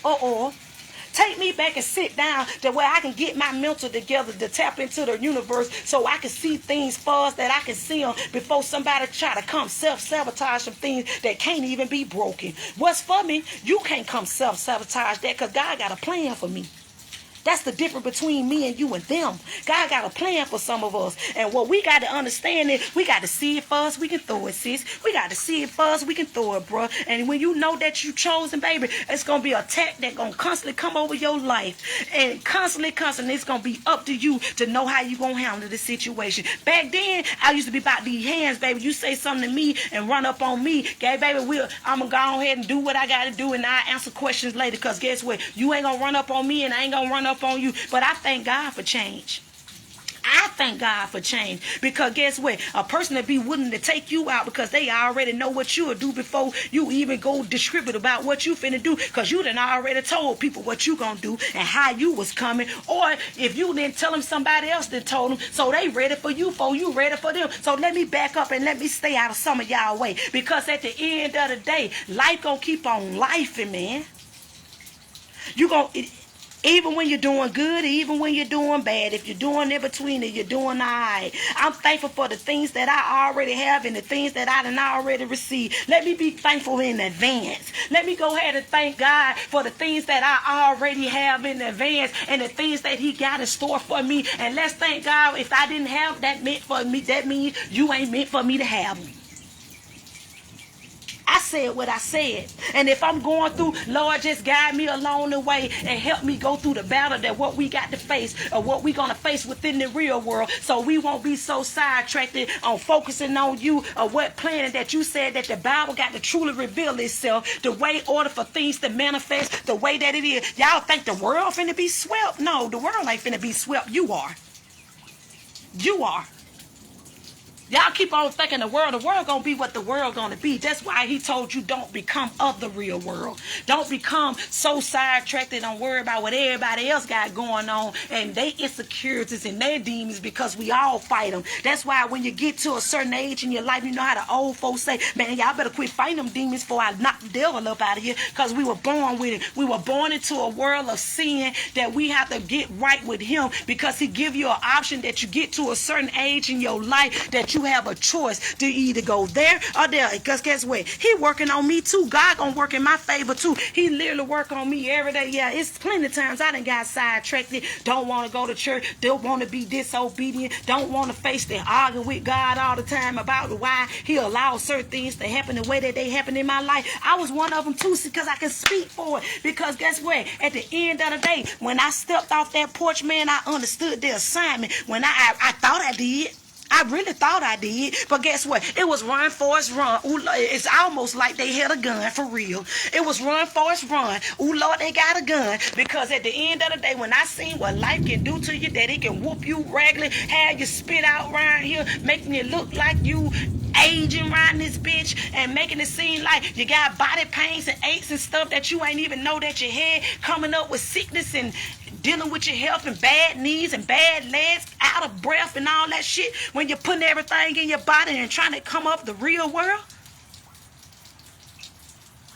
S1: Take me back and sit down to where I can get my mental together to tap into the universe so I can see things fast that I can see them before somebody try to come self-sabotage some things that can't even be broken. What's for me, you can't come self-sabotage that because God got a plan for me. That's the difference between me and you and them. God got a plan for some of us. And what we got to understand is we got to see it first, we can throw it, sis. We got to see it first, we can throw it, bro. And when you know that you chosen, baby, it's going to be an attack that's going to constantly come over your life. And constantly, it's going to be up to you to know how you going to handle the situation. Back then, I used to be about these hands, baby. You say something to me and run up on me. Okay, baby, I'm going to go ahead and do what I got to do, and I'll answer questions later. Because guess what? You ain't going to run up on me, and I ain't going to run up on you. But I thank God for change. I thank God for change, because guess what? A person that be willing to take you out because they already know what you'll do before you even go distribute about what you finna do, because you done already told people what you gonna do and how you was coming. Or if you didn't tell them, somebody else that told them, so they ready for you before you ready for them. So let me back up and let me stay out of some of y'all way, because at the end of the day, life gonna keep on lifing, man. You gonna... Even when you're doing good, even when you're doing bad, if you're doing in between it, you're doing all right. I'm thankful for the things that I already have and the things that I done already received. Let me be thankful in advance. Let me go ahead and thank God for the things that I already have in advance and the things that he got in store for me. And let's thank God, if I didn't have that meant for me, that means you ain't meant for me to have them. I said what I said. And if I'm going through, Lord, just guide me along the way and help me go through the battle that what we got to face, or what we going to face within the real world, so we won't be so sidetracked on focusing on you, or what plan that you said that the Bible got to truly reveal itself, the way order for things to manifest the way that it is. Y'all think the world finna be swept? No, the world ain't finna be swept. You are. You are. Y'all keep on thinking the world gonna be what the world gonna be. That's why he told you don't become of the real world. Don't become so sidetracked and don't worry about what everybody else got going on and they insecurities and their demons, because we all fight them. That's why when you get to a certain age in your life, you know how the old folks say, man, y'all better quit fighting them demons before I knock the devil up out of here, because we were born with it. We were born into a world of sin that we have to get right with him, because he give you an option that you get to a certain age in your life that you have a choice to either go there or there. Because guess what? He working on me too. God gonna work in my favor too. He literally work on me every day. Yeah, it's plenty of times I done got sidetracked. Don't want to go to church. Don't want to be disobedient. Don't want to face the arguing with God all the time about why he allows certain things to happen the way that they happen in my life. I was one of them too, because I can speak for it. Because guess what? At the end of the day, when I stepped off that porch, man, I understood the assignment. When I thought I did. I really thought I did, but guess what? It was run, Forrest, run. Ooh, it's almost like they had a gun, for real. It was run, Forrest, run. Ooh, Lord, they got a gun. Because at the end of the day, when I seen what life can do to you, that it can whoop you regularly, have you spit out around here, making you look like you aging around this bitch, and making it seem like you got body pains and aches and stuff that you ain't even know that you had, coming up with sickness and dealing with your health and bad knees and bad legs, out of breath and all that shit, when you're putting everything in your body and trying to come up the real world.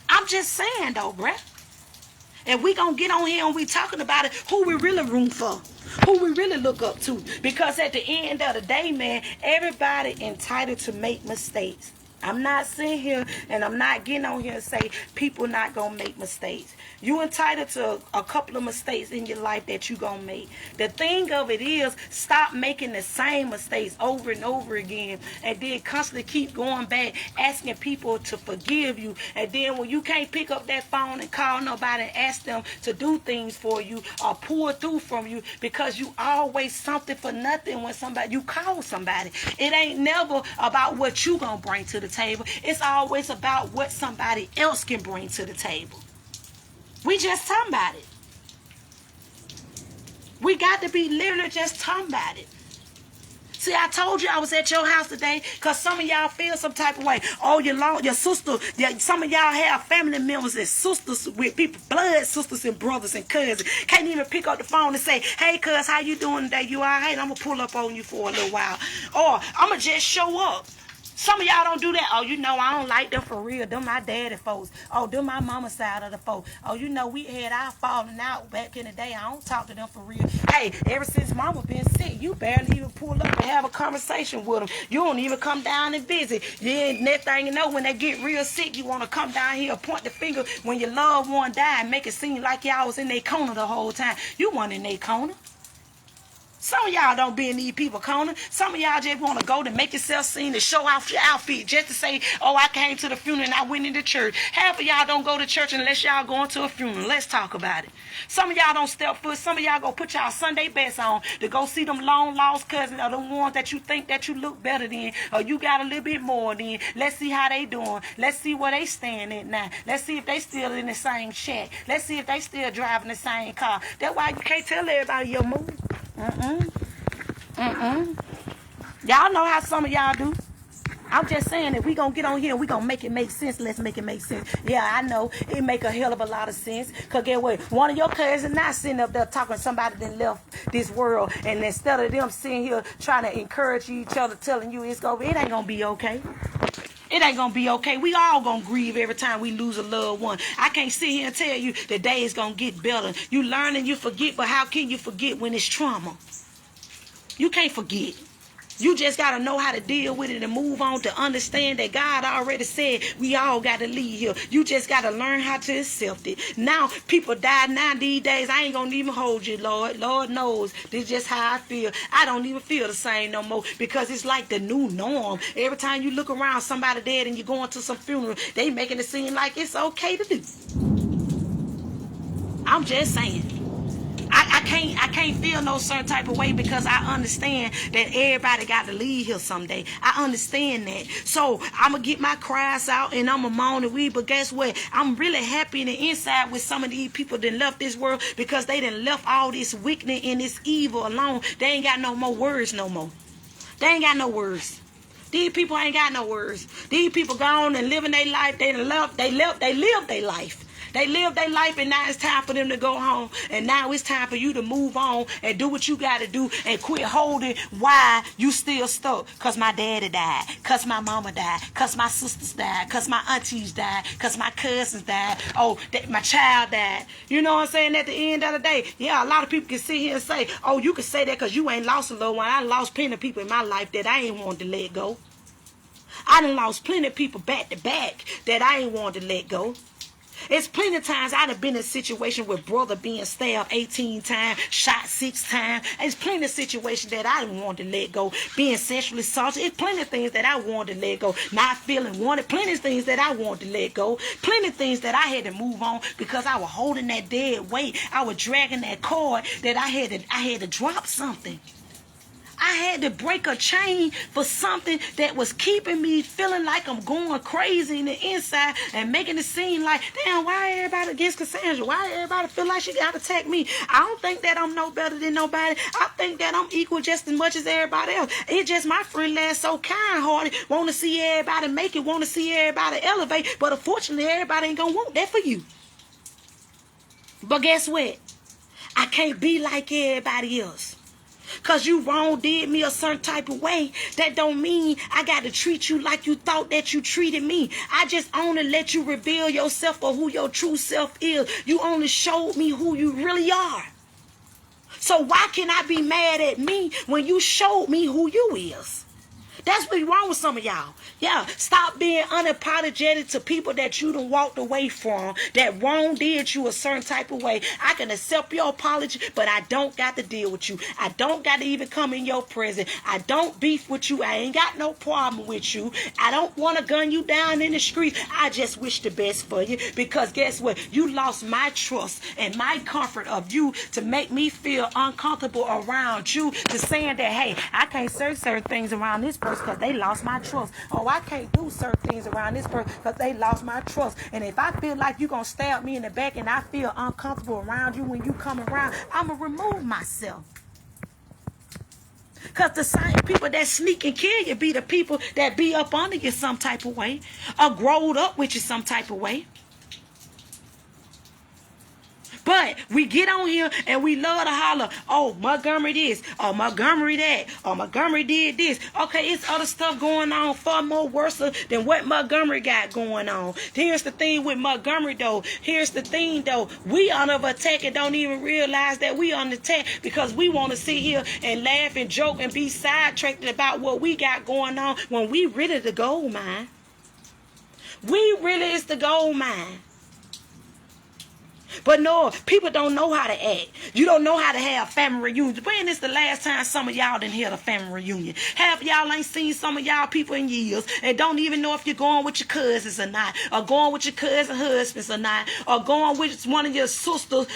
S1: I'm just saying though, bruh. And we gonna get on here and we talking about it, who we really room for, who we really look up to. Because at the end of the day, man, everybody entitled to make mistakes. I'm not sitting here and I'm not getting on here and say people not going to make mistakes. You entitled to a couple of mistakes in your life that you going to make. The thing of it is, stop making the same mistakes over and over again, and then constantly keep going back asking people to forgive you. And then when you can't pick up that phone and call nobody and ask them to do things for you or pull through from you, because you always something for nothing when you call somebody. It ain't never about what you going to bring to the table. It's always about what somebody else can bring to the table. We just talking about it. We got to be literally just talking about it. See, I told you I was at your house today because some of y'all feel some type of way. Oh, your sister, some of y'all have family members and sisters with people, blood sisters and brothers and cousins. Can't even pick up the phone and say, hey, cuz, how you doing today? You all right? I'm going to pull up on you for a little while. Or I'm going to just show up. Some of y'all don't do that. Oh, you know, I don't like them for real. Them my daddy folks. Oh, them my mama side of the folks. Oh, you know, we had our falling out back in the day. I don't talk to them for real. Hey, ever since mama been sick, you barely even pull up and have a conversation with them. You don't even come down and visit. Then next thing you know, when they get real sick, you want to come down here, point the finger when your loved one died, and make it seem like y'all was in their corner the whole time. You weren't in their corner. Some of y'all don't be in these people corner. Some of y'all just want to go to make yourself seen, to show off your outfit, just to say, oh, I came to the funeral and I went into church. Half of y'all don't go to church unless y'all going to a funeral. Let's talk about it. Some of y'all don't step foot. Some of y'all go put y'all Sunday best on to go see them long lost cousins or the ones that you think that you look better than, or you got a little bit more than. Let's see how they doing. Let's see where they stand at now. Let's see if they still in the same shack. Let's see if they still driving the same car. That's why you can't tell everybody your move. Y'all know how some of y'all do. I'm just saying, if we gonna get on here and we gonna make it make sense, let's make it make sense. Yeah, I know it make a hell of a lot of sense. Cause get what? One of your cousins not sitting up there talking to somebody that left this world, and instead of them sitting here trying to encourage each other, telling you it ain't gonna be okay. It ain't gonna be okay. We all gonna grieve every time we lose a loved one. I can't sit here and tell you the day is gonna get better. You learn and you forget, but how can you forget when it's trauma? You can't forget. You just got to know how to deal with it and move on, to understand that God already said we all got to leave here. You just got to learn how to accept it. Now, people die now these days. I ain't going to even hold you, Lord. Lord knows. This is just how I feel. I don't even feel the same no more, because it's like the new norm. Every time you look around, somebody dead and you're going to some funeral, they making it seem like it's okay to do. I'm just saying. I can't feel no certain type of way, because I understand that everybody got to leave here someday. I understand that. So I'm going to get my cries out and I'm going to moan and weep. But guess what? I'm really happy in the inside with some of these people that left this world, because they done left all this wickedness and this evil alone. They ain't got no more words no more. They ain't got no words. These people ain't got no words. These people gone and living their life. They lived their life. They lived their life, and now it's time for them to go home. And now it's time for you to move on and do what you got to do, and quit holding why you still stuck. Because my daddy died. Because my mama died. Because my sisters died. Because my aunties died. Because my cousins died. Oh, my child died. You know what I'm saying? At the end of the day, yeah, a lot of people can sit here and say, oh, you can say that because you ain't lost a little one. I lost plenty of people in my life that I ain't wanted to let go. I done lost plenty of people back to back that I ain't wanted to let go. It's plenty of times I done been in a situation with brother being stabbed 18 times, shot 6 times. It's plenty of situations that I didn't want to let go. Being sexually assaulted. It's plenty of things that I wanted to let go. Not feeling wanted. Plenty of things that I wanted to let go. Plenty of things that I had to move on, because I was holding that dead weight. I was dragging that cord that I had to drop something. I had to break a chain for something that was keeping me feeling like I'm going crazy in the inside, and making it seem like, damn, why everybody against Cassandra? Why everybody feel like she got to attack me? I don't think that I'm no better than nobody. I think that I'm equal just as much as everybody else. It's just my friend that's so kind-hearted, want to see everybody make it, want to see everybody elevate, but unfortunately everybody ain't going to want that for you. But guess what? I can't be like everybody else. Because you wrong did me a certain type of way, that don't mean I got to treat you like you thought that you treated me. I just only let you reveal yourself for who your true self is. You only showed me who you really are. So why can I be mad at me when you showed me who you is? That's what's wrong with some of y'all. Yeah, stop being unapologetic to people that you done walked away from, that wrong did you a certain type of way. I can accept your apology, but I don't got to deal with you. I don't got to even come in your presence. I don't beef with you. I ain't got no problem with you. I don't want to gun you down in the street. I just wish the best for you, because guess what? You lost my trust and my comfort of you to make me feel uncomfortable around you, to saying that, hey, I can't say certain things around this person because they lost my trust. Oh, I can't do certain things around this person because they lost my trust. And if I feel like you're going to stab me in the back and I feel uncomfortable around you when you come around, I'm going to remove myself. Because the same people that sneak and kill you be the people that be up under you some type of way, or growed up with you some type of way. But we get on here and we love to holler, oh, Montgomery this, or Montgomery that, or Montgomery did this. Okay, it's other stuff going on far more worse than what Montgomery got going on. Here's the thing with Montgomery, though. Here's the thing, though. We under attack and don't even realize that we under attack because we want to sit here and laugh and joke and be sidetracked about what we got going on when we really the gold mine. We really is the gold mine. But no, people don't know how to act. You don't know how to have family reunions. When is the last time some of y'all didn't hear a family reunion? Half of y'all ain't seen some of y'all people in years and don't even know if you're going with your cousins or not, or going with your cousin husbands or not, or going with one of your sisters'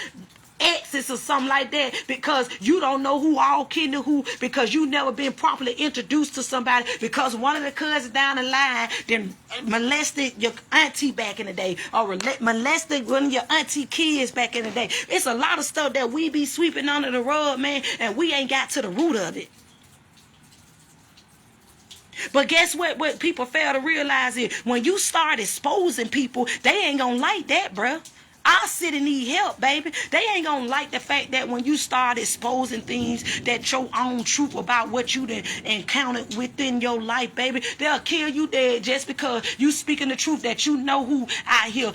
S1: exes or something like that, because you don't know who all kin to who, because you never been properly introduced to somebody, because one of the cousins down the line then molested your auntie back in the day, or molested one of your auntie kids back in the day. It's a lot of stuff that we be sweeping under the rug, man, and we ain't got to the root of it. But guess what people fail to realize is when you start exposing people, they ain't gonna like that, bruh. I sit and need help, baby. They ain't gonna like the fact that when you start exposing things that your own truth about what you done encountered within your life, baby, they'll kill you dead just because you speaking the truth, that you know who out here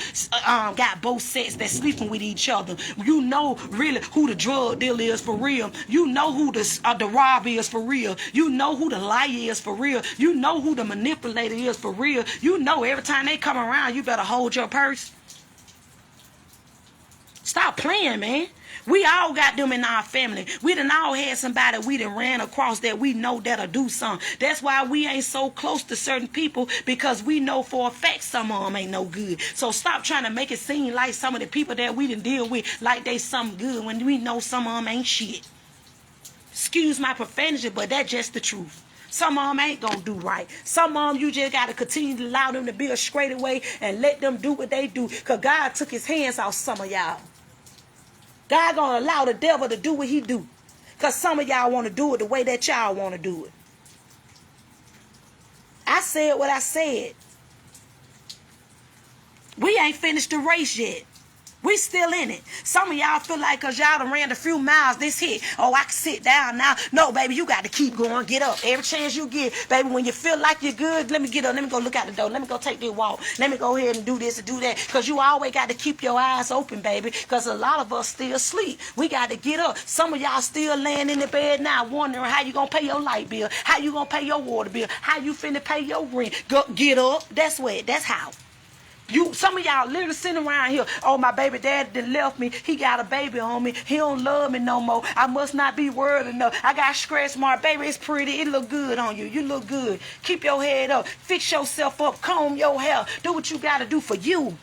S1: got both sets that's sleeping with each other. You know really who the drug dealer is for real. You know who the robber is for real. You know who the liar is for real. You know who the manipulator is for real. You know every time they come around, you better hold your purse. Stop playing, man. We all got them in our family. We done all had somebody we done ran across that we know that'll do something. That's why we ain't so close to certain people, because we know for a fact some of them ain't no good. So stop trying to make it seem like some of the people that we done deal with like they something good when we know some of them ain't shit. Excuse my profanity, but that's just the truth. Some of them ain't gonna do right. Some of them you just gotta continue to allow them to be a straight away and let them do what they do, because God took his hands off some of y'all. God gonna allow the devil to do what he do, because some of y'all want to do it the way that y'all want to do it. I said what I said. We ain't finished the race yet. We still in it. Some of y'all feel like because y'all done ran a few miles this hit, oh, I can sit down now. No, baby, you got to keep going. Get up. Every chance you get, baby, when you feel like you're good, let me get up. Let me go look out the door. Let me go take this walk. Let me go ahead and do this and do that. Because you always got to keep your eyes open, baby, because a lot of us still sleep. We got to get up. Some of y'all still laying in the bed now wondering how you going to pay your light bill, how you going to pay your water bill, how you finna pay your rent. Go, get up. That's what. That's how. Some of y'all literally sitting around here, oh, my baby daddy done left me. He got a baby on me. He don't love me no more. I must not be worthy enough. I got scratch mark. Baby, it's pretty. It look good on you. You look good. Keep your head up. Fix yourself up. Comb your hair. Do what you got to do for you.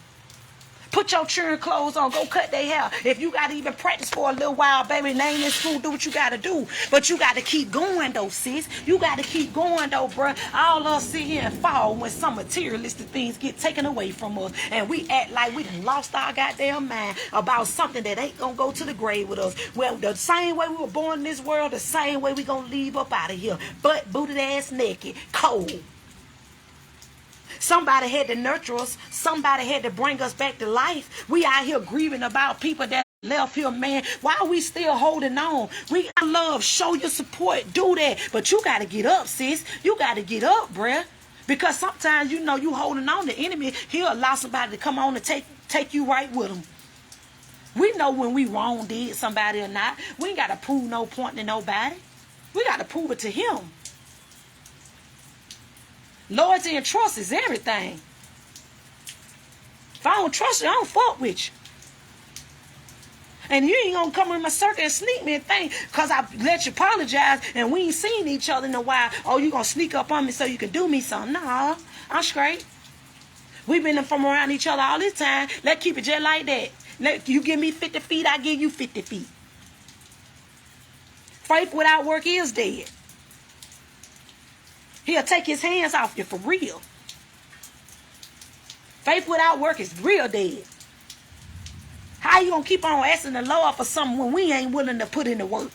S1: Put your children clothes on. Go cut their hair. If you got to even practice for a little while, baby, and ain't in school, do what you got to do. But you got to keep going, though, sis. You got to keep going, though, bruh. All of us sit here and fall when some materialistic things get taken away from us. And we act like we done lost our goddamn mind about something that ain't going to go to the grave with us. Well, the same way we were born in this world, the same way we going to leave up out of here. Butt, booted ass naked, cold. Somebody had to nurture us. Somebody had to bring us back to life. We out here grieving about people that left here, man. Why are we still holding on? We got love. Show your support. Do that. But you got to get up, sis. You got to get up, bruh. Because sometimes, you know, you holding on. The enemy, he'll allow somebody to come on and take you right with him. We know when we wrong did somebody or not. We ain't got to prove no point to nobody. We got to prove it to him. Loyalty and trust is everything. If I don't trust you, I don't fuck with you. And you ain't gonna come in my circle and sneak me and think because I let you apologize and we ain't seen each other in a while. Oh, you gonna sneak up on me so you can do me something? Nah, I'm straight. We've been from around each other all this time. Let's keep it just like that. You give me 50 feet, I give you 50 feet. Faith without work is dead. He'll take his hands off you for real. Faith without work is real dead. How you gonna keep on asking the Lord for something when we ain't willing to put in the work?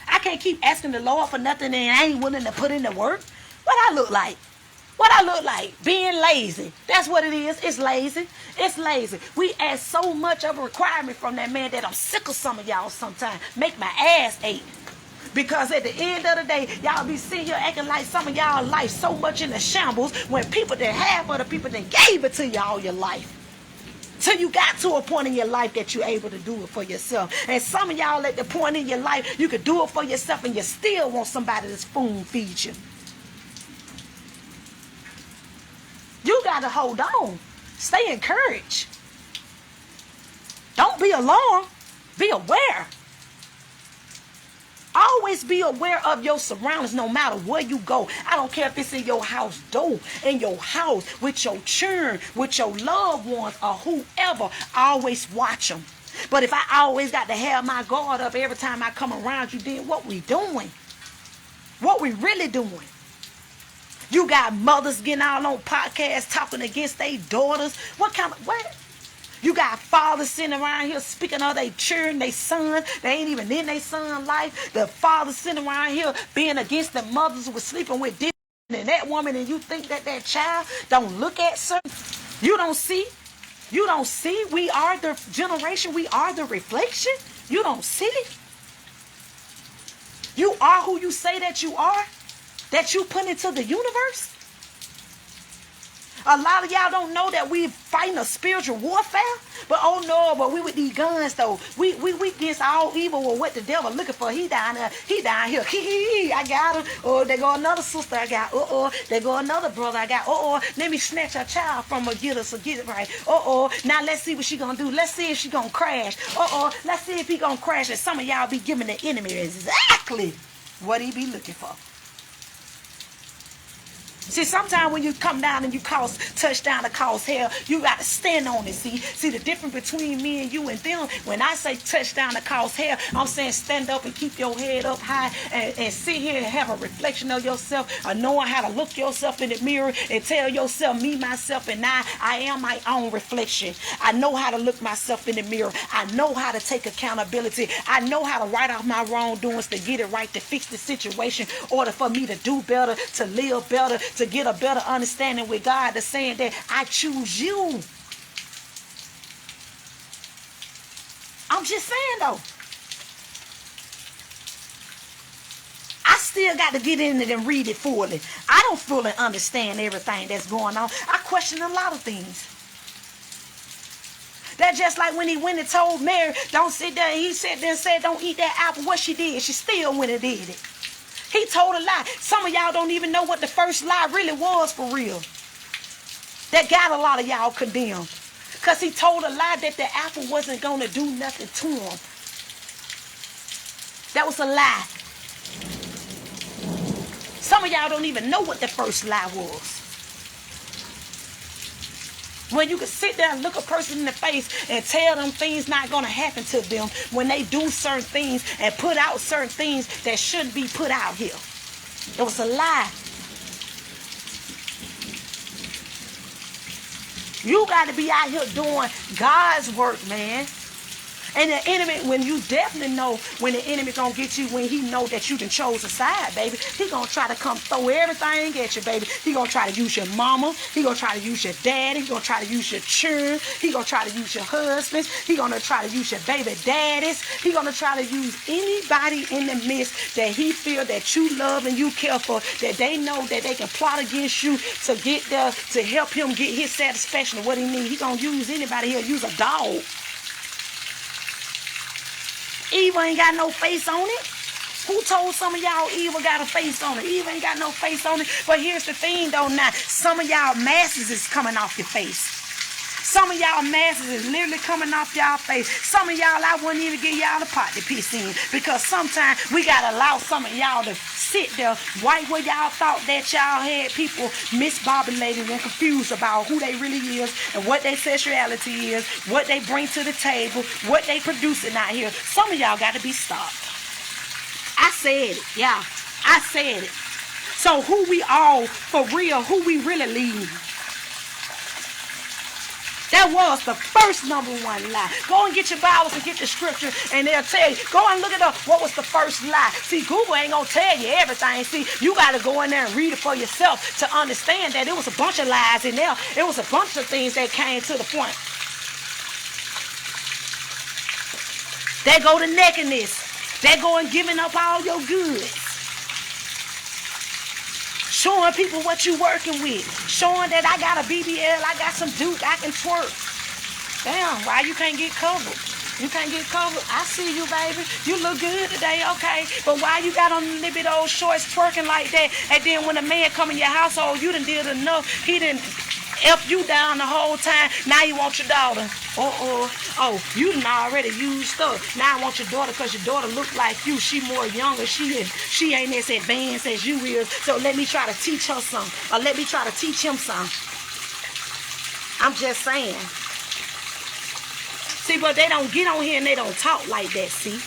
S1: I can't keep asking the Lord for nothing and I ain't willing to put in the work. What I look like? What I look like? Being lazy. That's what it is. It's lazy. It's lazy. We ask so much of a requirement from that man that I'm sick of some of y'all sometimes. Make my ass ache. Because at the end of the day, y'all be sitting here acting like some of y'all life so much in the shambles when people that have other people that gave it to you all your life. Till you got to a point in your life that you're able to do it for yourself. And some of y'all at the point in your life, you could do it for yourself and you still want somebody to spoon feed you. You got to hold on. Stay encouraged. Don't be alarmed. Be aware. Always be aware of your surroundings no matter where you go. I don't care if it's in your house door, in your house, with your children, with your loved ones, or whoever. Always watch them. But if I always got to have my guard up every time I come around you, then what we doing? What we really doing? You got mothers getting out on podcasts talking against their daughters. What? You got fathers sitting around here speaking of their children, their son. They ain't even in their son's life. The fathers sitting around here being against the mothers who were sleeping with this and that woman, and you think that that child don't look at certain. You don't see. You don't see. We are the generation. We are the reflection. You don't see. You are who you say that you are, that you put into the universe. A lot of y'all don't know that we fighting a spiritual warfare. But oh no, but we with these guns though. We against all evil or what the devil looking for. He down there. He down here. I got him. Oh, there go another sister I got. There go another brother I got. Let me snatch a child from her, get us or get it right. Now let's see what she gonna do. Let's see if she gonna crash. Let's see if he gonna crash. And some of y'all be giving the enemy exactly what he be looking for. See, sometimes when you come down and you touch down to cause hell, you got to stand on it. See the difference between me and you and them. When I say touch down to cause hell, I'm saying stand up and keep your head up high and sit here and have a reflection of yourself, or knowing how to look yourself in the mirror and tell yourself, me, myself, and I am my own reflection. I know how to look myself in the mirror. I know how to take accountability. I know how to write off my wrongdoings to get it right, to fix the situation, order for me to do better, to live better, to get a better understanding with God, to saying that I choose you. I'm just saying though. I still got to get in it and read it fully. I don't fully understand everything that's going on. I question a lot of things. That's just like when he went and told Mary, don't sit there. He sat there and said, don't eat that apple. What she did, she still went and did it. He told a lie. Some of y'all don't even know what the first lie really was for real. That got a lot of y'all condemned. Because he told a lie that the apple wasn't going to do nothing to him. That was a lie. Some of y'all don't even know what the first lie was. When you can sit there and look a person in the face and tell them things not going to happen to them when they do certain things and put out certain things that shouldn't be put out here. It was a lie. You got to be out here doing God's work, man. And the enemy, when you definitely know when the enemy gonna get you, when he know that you done chose a side, baby, he gonna try to come throw everything at you, baby. He gonna try to use your mama. He gonna try to use your daddy. He gonna try to use your children. He gonna try to use your husbands. He gonna try to use your baby daddies. He gonna try to use anybody in the midst that he feel that you love and you care for, that they know that they can plot against you to get there, to help him get his satisfaction of what he needs. He gonna use anybody. He'll use a dog. Evil ain't got no face on it. Who told some of y'all evil got a face on it? Evil ain't got no face on it. But here's the thing though now. Some of y'all masses is coming off your face. Some of y'all masses is literally coming off y'all face. Some of y'all, I wouldn't even give y'all a pot to piss in. Because sometimes we got to allow some of y'all to sit there right where y'all thought that y'all had people misbobulated and confused about who they really is and what their sexuality is, what they bring to the table, what they producing out here. Some of y'all got to be stopped. I said it. Yeah, I said it. So who we all, for real, who we really leading? That was the first number one lie. Go and get your Bibles and get the scripture, and they'll tell you. Go and look it up. What was the first lie? See, Google ain't gonna tell you everything. See, you gotta go in there and read it for yourself to understand that it was a bunch of lies in there. It was a bunch of things that came to the point. There go the nakedness. There go and giving up all your goods. Showing people what you working with. Showing that I got a BBL, I got some Duke, I can twerk. Damn, why you can't get covered? You can't get covered? I see you, baby. You look good today, okay. But why you got on a little bit of old shorts twerking like that? And then when a man come in your household, you done did enough. He didn't F you down the whole time. Now you want your daughter. Oh, you done already used her. Now I want your daughter because your daughter look like you. She more younger. She ain't as advanced as you is. So let me try to teach her something. Or let me try to teach him something. I'm just saying. See, but they don't get on here and they don't talk like that, see?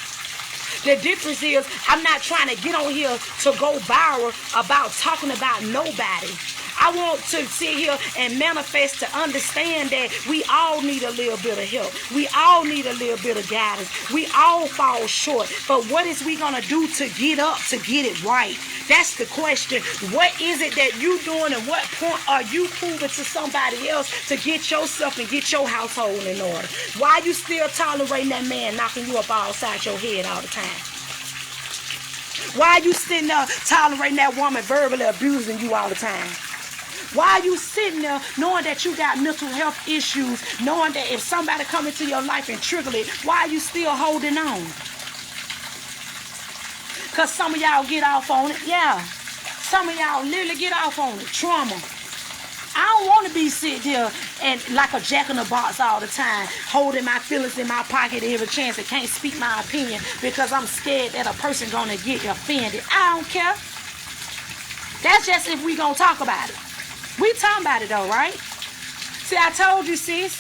S1: The difference is I'm not trying to get on here to go viral about talking about nobody. I want to sit here and manifest to understand that we all need a little bit of help. We all need a little bit of guidance. We all fall short. But what is we going to do to get up, to get it right? That's the question. What is it that you doing and what point are you proving to somebody else to get yourself and get your household in order? Why you still tolerating that man knocking you up outside your head all the time? Why you sitting there tolerating that woman verbally abusing you all the time? Why are you sitting there knowing that you got mental health issues, knowing that if somebody come into your life and trigger it, why are you still holding on? Because some of y'all get off on it. Yeah. Some of y'all literally get off on it. Trauma. I don't want to be sitting here and like a jack in the box all the time, holding my feelings in my pocket every chance and can't speak my opinion because I'm scared that a person going to get offended. I don't care. That's just if we going to talk about it. We talking about it though, right? See, I told you, sis.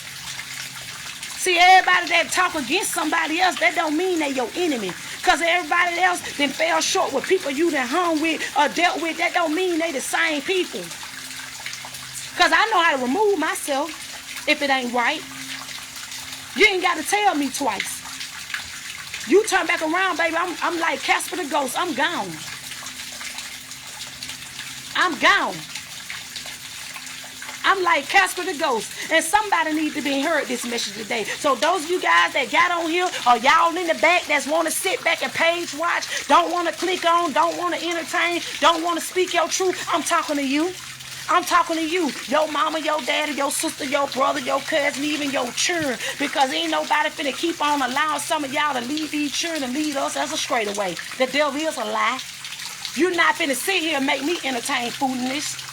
S1: See, everybody that talk against somebody else, that don't mean they your enemy. Because everybody else then fell short with people you done hung with or dealt with, that don't mean they the same people. Because I know how to remove myself if it ain't right. You ain't got to tell me twice. You turn back around, baby, I'm like Casper the Ghost. I'm gone. I'm gone. I'm like Casper the Ghost. And somebody needs to be heard this message today. So those of you guys that got on here or y'all in the back that want to sit back and page watch, don't want to click on, don't want to entertain, don't want to speak your truth, I'm talking to you. I'm talking to you, your mama, your daddy, your sister, your brother, your cousin, even your children. Because ain't nobody finna keep on allowing some of y'all to lead these children and lead us as a straightaway. The devil is a lie. You're not finna sit here and make me entertain foolishness.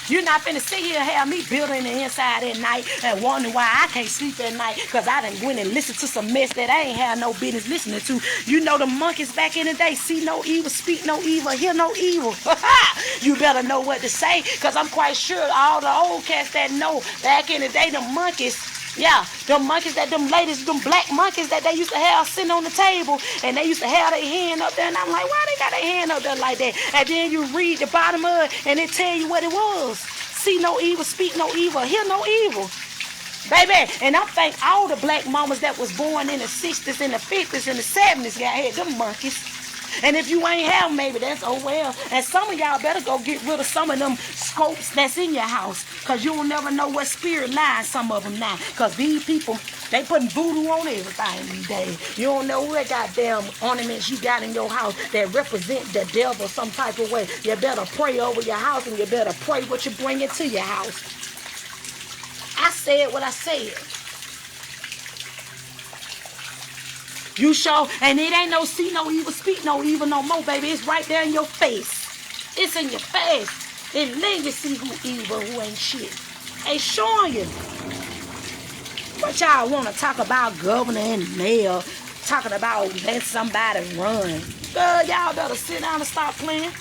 S1: You're not finna sit here and have me building the inside at night and wondering why I can't sleep at night because I done went and listened to some mess that I ain't had no business listening to. You know the monkeys back in the day, see no evil, speak no evil, hear no evil. You better know what to say because I'm quite sure all the old cats that know back in the day, the monkeys, yeah, them monkeys that them ladies, them black monkeys that they used to have sitting on the table and they used to have their hand up there and I'm like, why they got their hand up there like that? And then you read the bottom of it and it tell you what it was. See no evil, speak no evil, hear no evil. Baby, and I think all the black mamas that was born in the 60s and the 50s and the 70s got had them monkeys. And if you ain't have them, maybe that's oh well. And some of y'all better go get rid of some of them scopes that's in your house. Because you'll never know what spirit lies some of them now. Because these people, they putting voodoo on everything these days. You don't know what goddamn ornaments you got in your house that represent the devil some type of way. You better pray over your house and you better pray what you bring into your house. I said what I said. You show, and it ain't no see no evil, speak no evil no more, baby. It's right there in your face. It's in your face. And then you see who evil, who ain't shit. They showing you. What y'all want to talk about governor and mayor, talking about let somebody run. Girl, y'all better sit down and stop playing.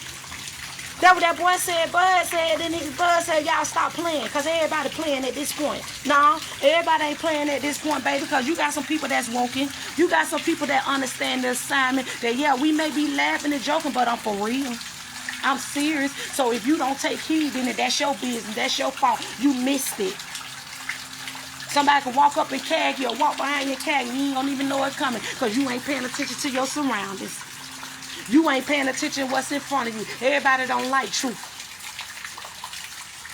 S1: That's what that boy said. Bud said, then niggas Bud said, y'all stop playing. Because everybody playing at this point. No, everybody ain't playing at this point, baby. Because you got some people that's woken. You got some people that understand the assignment. That, yeah, we may be laughing and joking, but I'm for real. I'm serious. So if you don't take heed, then that's your business. That's your fault. You missed it. Somebody can walk up and tag you or walk behind your tag and you ain't gonna even know it's coming because you ain't paying attention to your surroundings. You ain't paying attention to what's in front of you. Everybody don't like truth.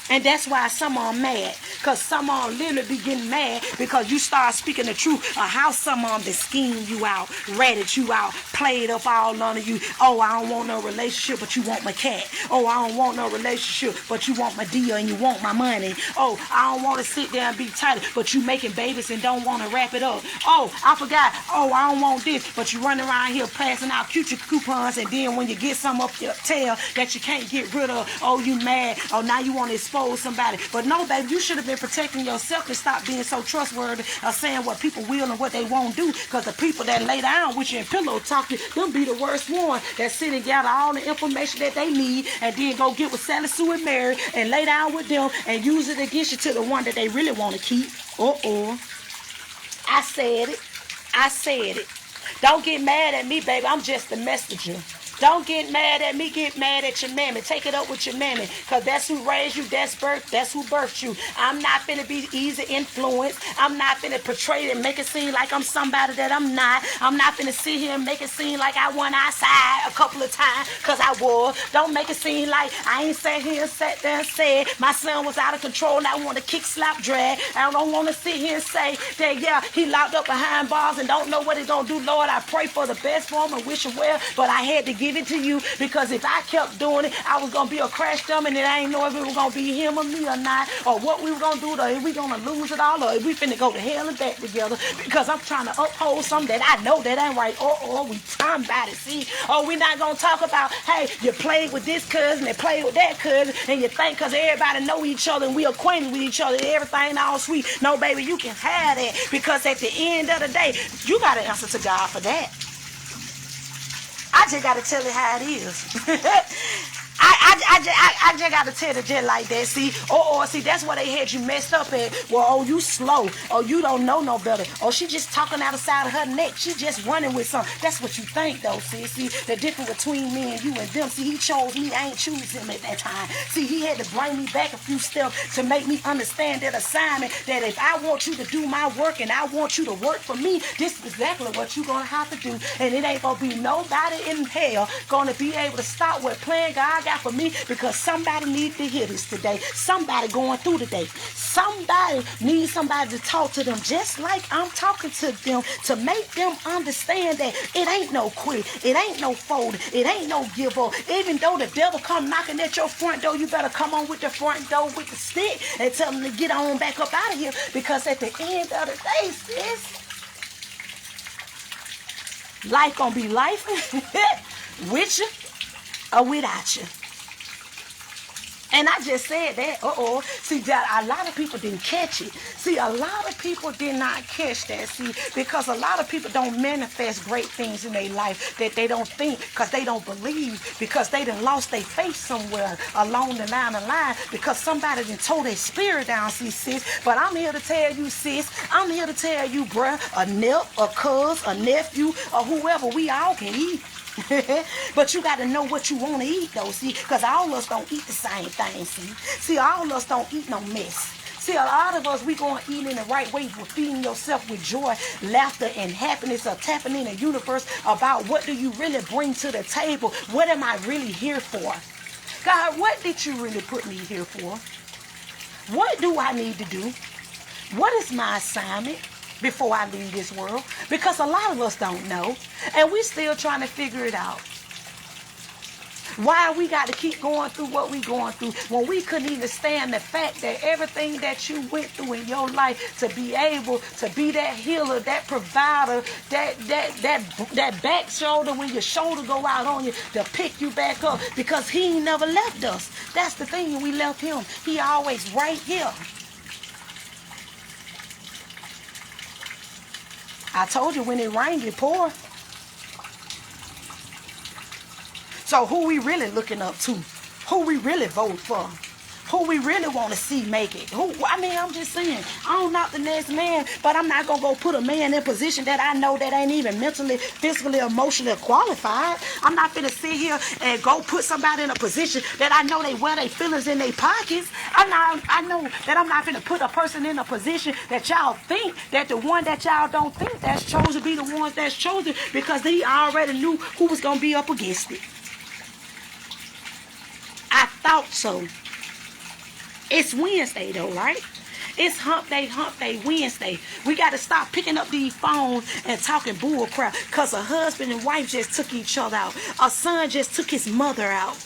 S1: And that's why some of them mad. Because some of them literally be getting mad because you start speaking the truth of how some of them that scheme you out, ratted you out, played up all under you. Oh, I don't want no relationship, but you want my cat. Oh, I don't want no relationship, but you want my deal and you want my money. Oh, I don't want to sit there and be tight, but you making babies and don't want to wrap it up. Oh, I forgot. Oh, I don't want this, but you running around here passing out future coupons, and then when you get some up your tail that you can't get rid of, oh, you mad. Oh, now you want to expose somebody. But no, baby, you should have been protecting yourself and stop being so trustworthy of saying what people will and what they won't do, because the people that lay down with you and pillow talk you, them be the worst one that sit and gather all the information that they need and then go get with Sally Sue and Mary and lay down with them and use it against you to the one that they really want to keep. I said it. I said it. Don't get mad at me, baby. I'm just the messenger. Don't get mad at me. Get mad at your mammy. Take it up with your mammy, because that's who raised you. That's who birthed you. I'm not finna be easy influenced. I'm not finna portray and make it seem like I'm somebody that I'm not. I'm not finna sit here and make it seem like I went outside a couple of times, because I was. Don't make it seem like I ain't sat here and sat there and said my son was out of control and I want to kick, slap, drag. I don't want to sit here and say that, yeah, he locked up behind bars and don't know what he's going to do. Lord, I pray for the best for him and wish him well, but I had to give it to you, because if I kept doing it, I was going to be a crash dummy and I ain't know if it was going to be him or me or not, or what we were going to do, or if we going to lose it all, or if we finna go to hell and back together, because I'm trying to uphold something that I know that ain't right. We talking about it, see? We not going to talk about, hey, you played with this cousin and played with that cousin, and you think because everybody know each other and we acquainted with each other, everything all sweet. No, baby, you can have that, because at the end of the day, you got to answer to God for that. I just got to tell it how it is. I just got to tell it just like that, see? See, that's why they had you messed up at. Well, you slow. You don't know no better. She just talking out the side of her neck. She just running with something. That's what you think, though, sis. See, the difference between me and you and them. See, he chose me. I ain't choose him at that time. See, he had to bring me back a few steps to make me understand that assignment, that if I want you to do my work and I want you to work for me, this is exactly what you're going to have to do. And it ain't going to be nobody in hell going to be able to stop what plan God got for me, because somebody needs to hear this today. Somebody going through today. Somebody needs somebody to talk to them just like I'm talking to them, to make them understand that it ain't no quit. It ain't no fold. It ain't no give up. Even though the devil come knocking at your front door, you better come on with the front door with the stick and tell them to get on back up out of here, because at the end of the day, sis, life gonna be life with you or without you. And I just said that. See, that a lot of people didn't catch it. See, a lot of people did not catch that. See, because a lot of people don't manifest great things in their life that they don't think, because they don't believe, because they done lost their faith somewhere along the line, because somebody done tore their spirit down, see, sis. But I'm here to tell you, sis, I'm here to tell you, bruh, a nep, a cuz, a nephew, or whoever, we all can eat. But you got to know what you want to eat, though, see, because all of us don't eat the same thing, see, all of us don't eat no mess. See, a lot of us, we going to eat in the right way. We're feeding yourself with joy, laughter, and happiness, of tapping in the universe about what do you really bring to the table. What am I really here for? God, what did you really put me here for? What do I need to do? What is my assignment before I leave this world? Because a lot of us don't know, and we still trying to figure it out. Why we got to keep going through what we going through when we couldn't even stand the fact that everything that you went through in your life, to be able to be that healer, that provider, that back shoulder when your shoulder go out on you, to pick you back up, because he ain't never left us. That's the thing, when we left him, he always right here. I told you, when it rained, it poured. So who we really looking up to? Who we really vote for? who we really want to see make it. I mean, I'm just saying, I don't knock the next man, but I'm not going to go put a man in a position that I know that ain't even mentally, physically, emotionally qualified. I'm not going to sit here and go put somebody in a position that I know they wear their feelings in their pockets. I know that I'm not going to put a person in a position that y'all think that the one that y'all don't think that's chosen be the ones that's chosen, because he already knew who was going to be up against it. I thought so. It's Wednesday though, right? It's hump day, Wednesday. We got to stop picking up these phones and talking bull crap, because a husband and wife just took each other out. A son just took his mother out.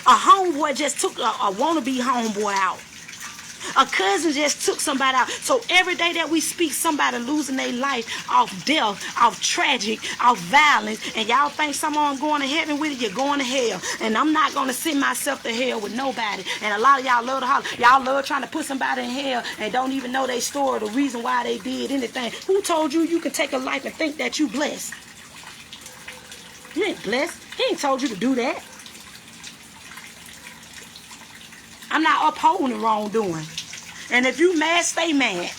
S1: A homeboy just took a wannabe homeboy out. A cousin just took somebody out. So every day that we speak somebody losing their life off death, off tragic, off violence, and y'all think someone going to heaven with it, you're going to hell. And I'm not going to send myself to hell with nobody. And a lot of y'all love to holler. Y'all love trying to put somebody in hell and don't even know their story, the reason why they did anything. Who told you can take a life and think that you blessed? You ain't blessed. He ain't told you to do that. I'm not upholding wrongdoing. And if you mad, stay mad.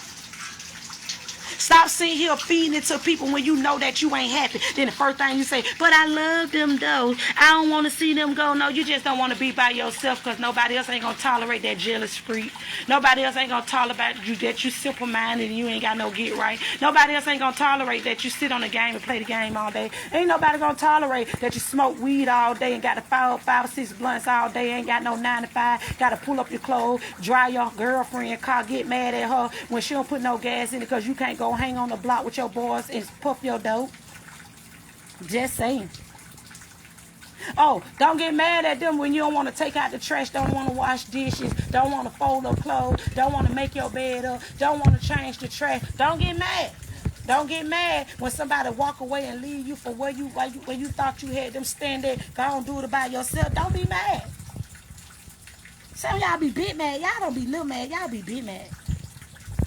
S1: Stop sitting here feeding it to people when you know that you ain't happy. Then the first thing you say, but I love them though. I don't want to see them go. No, you just don't want to be by yourself, because nobody else ain't going to tolerate that jealous freak. Nobody else ain't going to tolerate you that you simple-minded and you ain't got no get right. Nobody else ain't going to tolerate that you sit on the game and play the game all day. Ain't nobody going to tolerate that you smoke weed all day and got to file 5 or 6 blunts all day. Ain't got no 9 to 5. Got to pull up your clothes, dry your girlfriend car, get mad at her when she don't put no gas in it because you can't go hang on the block with your boys and puff your dope. Just saying. Oh, don't get mad at them when you don't want to take out the trash, don't want to wash dishes, don't want to fold up clothes, don't want to make your bed up, don't want to change the trash. Don't get mad. Don't get mad when somebody walk away and leave you for where you thought you had them stand there. Go on, do it by yourself. Don't be mad. Some of y'all be big mad. Y'all don't be little mad. Y'all be big mad.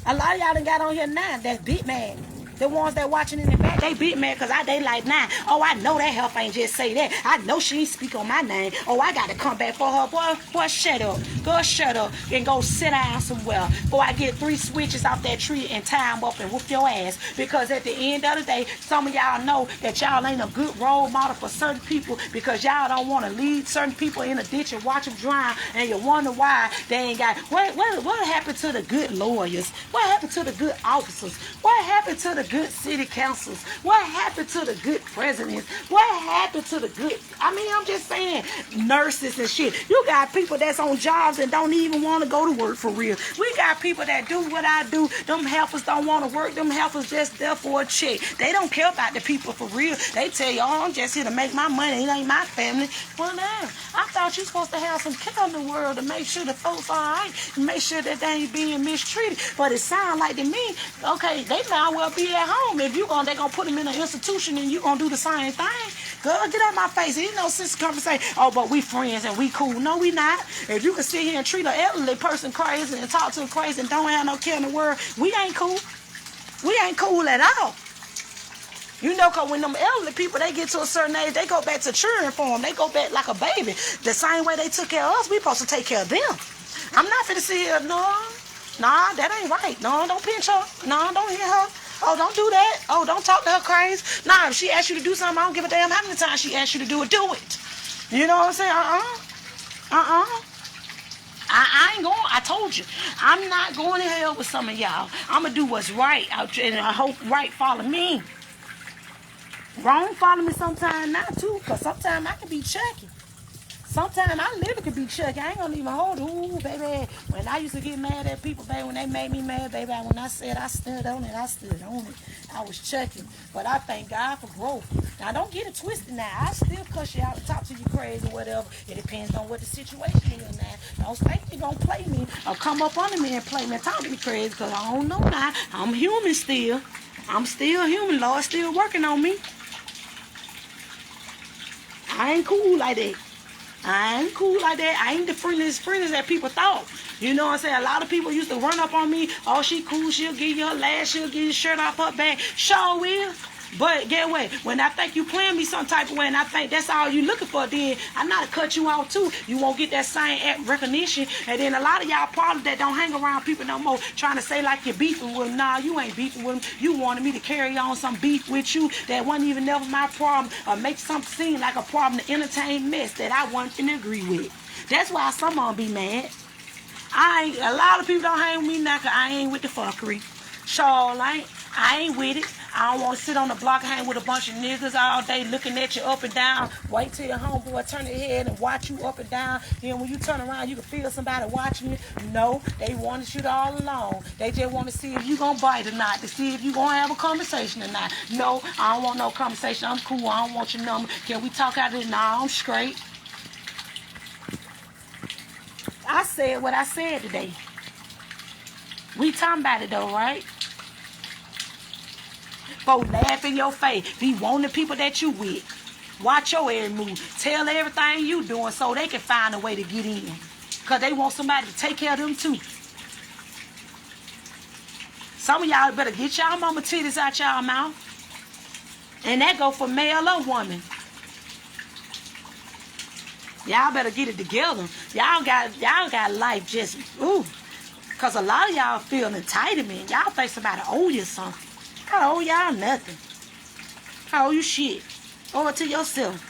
S1: A lot of y'all done got on here now that's big mad. The ones that watching in the back, they big mad because they like, nah, oh, I know that help ain't just say that. I know she ain't speak on my name. Oh, I got to come back for her. Boy, shut up. Go shut up and go sit down somewhere before I get 3 switches off that tree and tie them up and whoop your ass. Because at the end of the day, some of y'all know that y'all ain't a good role model for certain people, because y'all don't want to lead certain people in a ditch and watch them drown, and you wonder why they ain't got. What happened to the good lawyers? What happened to the good officers? What happened to the good city councils? What happened to the good presidents? What happened to the good, I'm just saying, nurses and shit. You got people that's on jobs and don't even want to go to work for real. We got people that do what I do. Them helpers don't want to work. Them helpers just there for a check. They don't care about the people for real. They tell you, oh, I'm just here to make my money. It ain't my family. Well, now, I thought you supposed to have some care in the world to make sure the folks all right, and make sure that they ain't being mistreated. But it sounds like to me, okay, they might well be at home. If they're going to put them in an institution and you going to do the same thing. Girl, get out my face. Ain't no sense conversation. Oh, but we friends and we cool. No, we not. If you can sit here and treat an elderly person crazy and talk to them crazy and don't have no care in the world, we ain't cool. We ain't cool at all. You know, because when them elderly people, they get to a certain age, they go back to cheering for them. They go back like a baby. The same way they took care of us, we supposed to take care of them. I'm not finna sit here, nah, that ain't right. No, don't pinch her. No, don't hit her. Oh, don't do that. Oh, don't talk to her crazy. Nah, if she asks you to do something, I don't give a damn how many times she asks you to do it. Do it. You know what I'm saying? I ain't going. I told you. I'm not going to hell with some of y'all. I'm going to do what's right. And I hope right follow me. Wrong follow me sometime now, too. Because sometimes I can be chucky. Sometimes I literally could be chucky. I ain't gonna even hold it. Ooh, baby. When I used to get mad at people, baby, when they made me mad, baby, when I said I stood on it, I stood on it. I was chucking. But I thank God for growth. Now, don't get it twisted now. I still cuss you out and talk to you crazy or whatever. It depends on what the situation is now. Don't think you're gonna play me or come up under me and play me and talk to me crazy, because I don't know now. I'm human still. I'm still human. Lord still working on me. I ain't cool like that. I ain't cool like that. I ain't the friendliest that people thought. You know what I'm saying? A lot of people used to run up on me. Oh, she cool. She'll give you her lash. She'll give you a shirt off her back. Sure will. But get what? When I think you playing me some type of way and I think that's all you looking for, then I not to cut you out too. You won't get that same recognition. And then a lot of y'all probably that don't hang around people no more trying to say like you're beefing with them. Nah, you ain't beefing with them. You wanted me to carry on some beef with you that wasn't even never my problem, or make something seem like a problem to entertain mess that I wasn't agree with. That's why some of them be mad. A lot of people don't hang with me now because I ain't with the fuckery. Sure, I ain't with it. I don't want to sit on the block and hang with a bunch of niggas all day looking at you up and down. Wait till your homeboy turn their head and watch you up and down. Then when you turn around, you can feel somebody watching you. No, they wanted you all along. They just want to see if you going to bite or not, to see if you going to have a conversation or not. No, I don't want no conversation. I'm cool. I don't want your number. Can we talk out of it? Nah, I'm straight. I said what I said today. We talking about it though, right? Folks laugh in your face. Be wanting the people that you with. Watch your every move. Tell everything you doing so they can find a way to get in. Because they want somebody to take care of them too. Some of y'all better get y'all mama titties out y'all mouth. And that go for male or woman. Y'all better get it together. Y'all got life just, ooh. Because a lot of y'all feel entitlement. Y'all think somebody owe you something. I owe y'all nothing. I owe you shit. Owe it to yourself.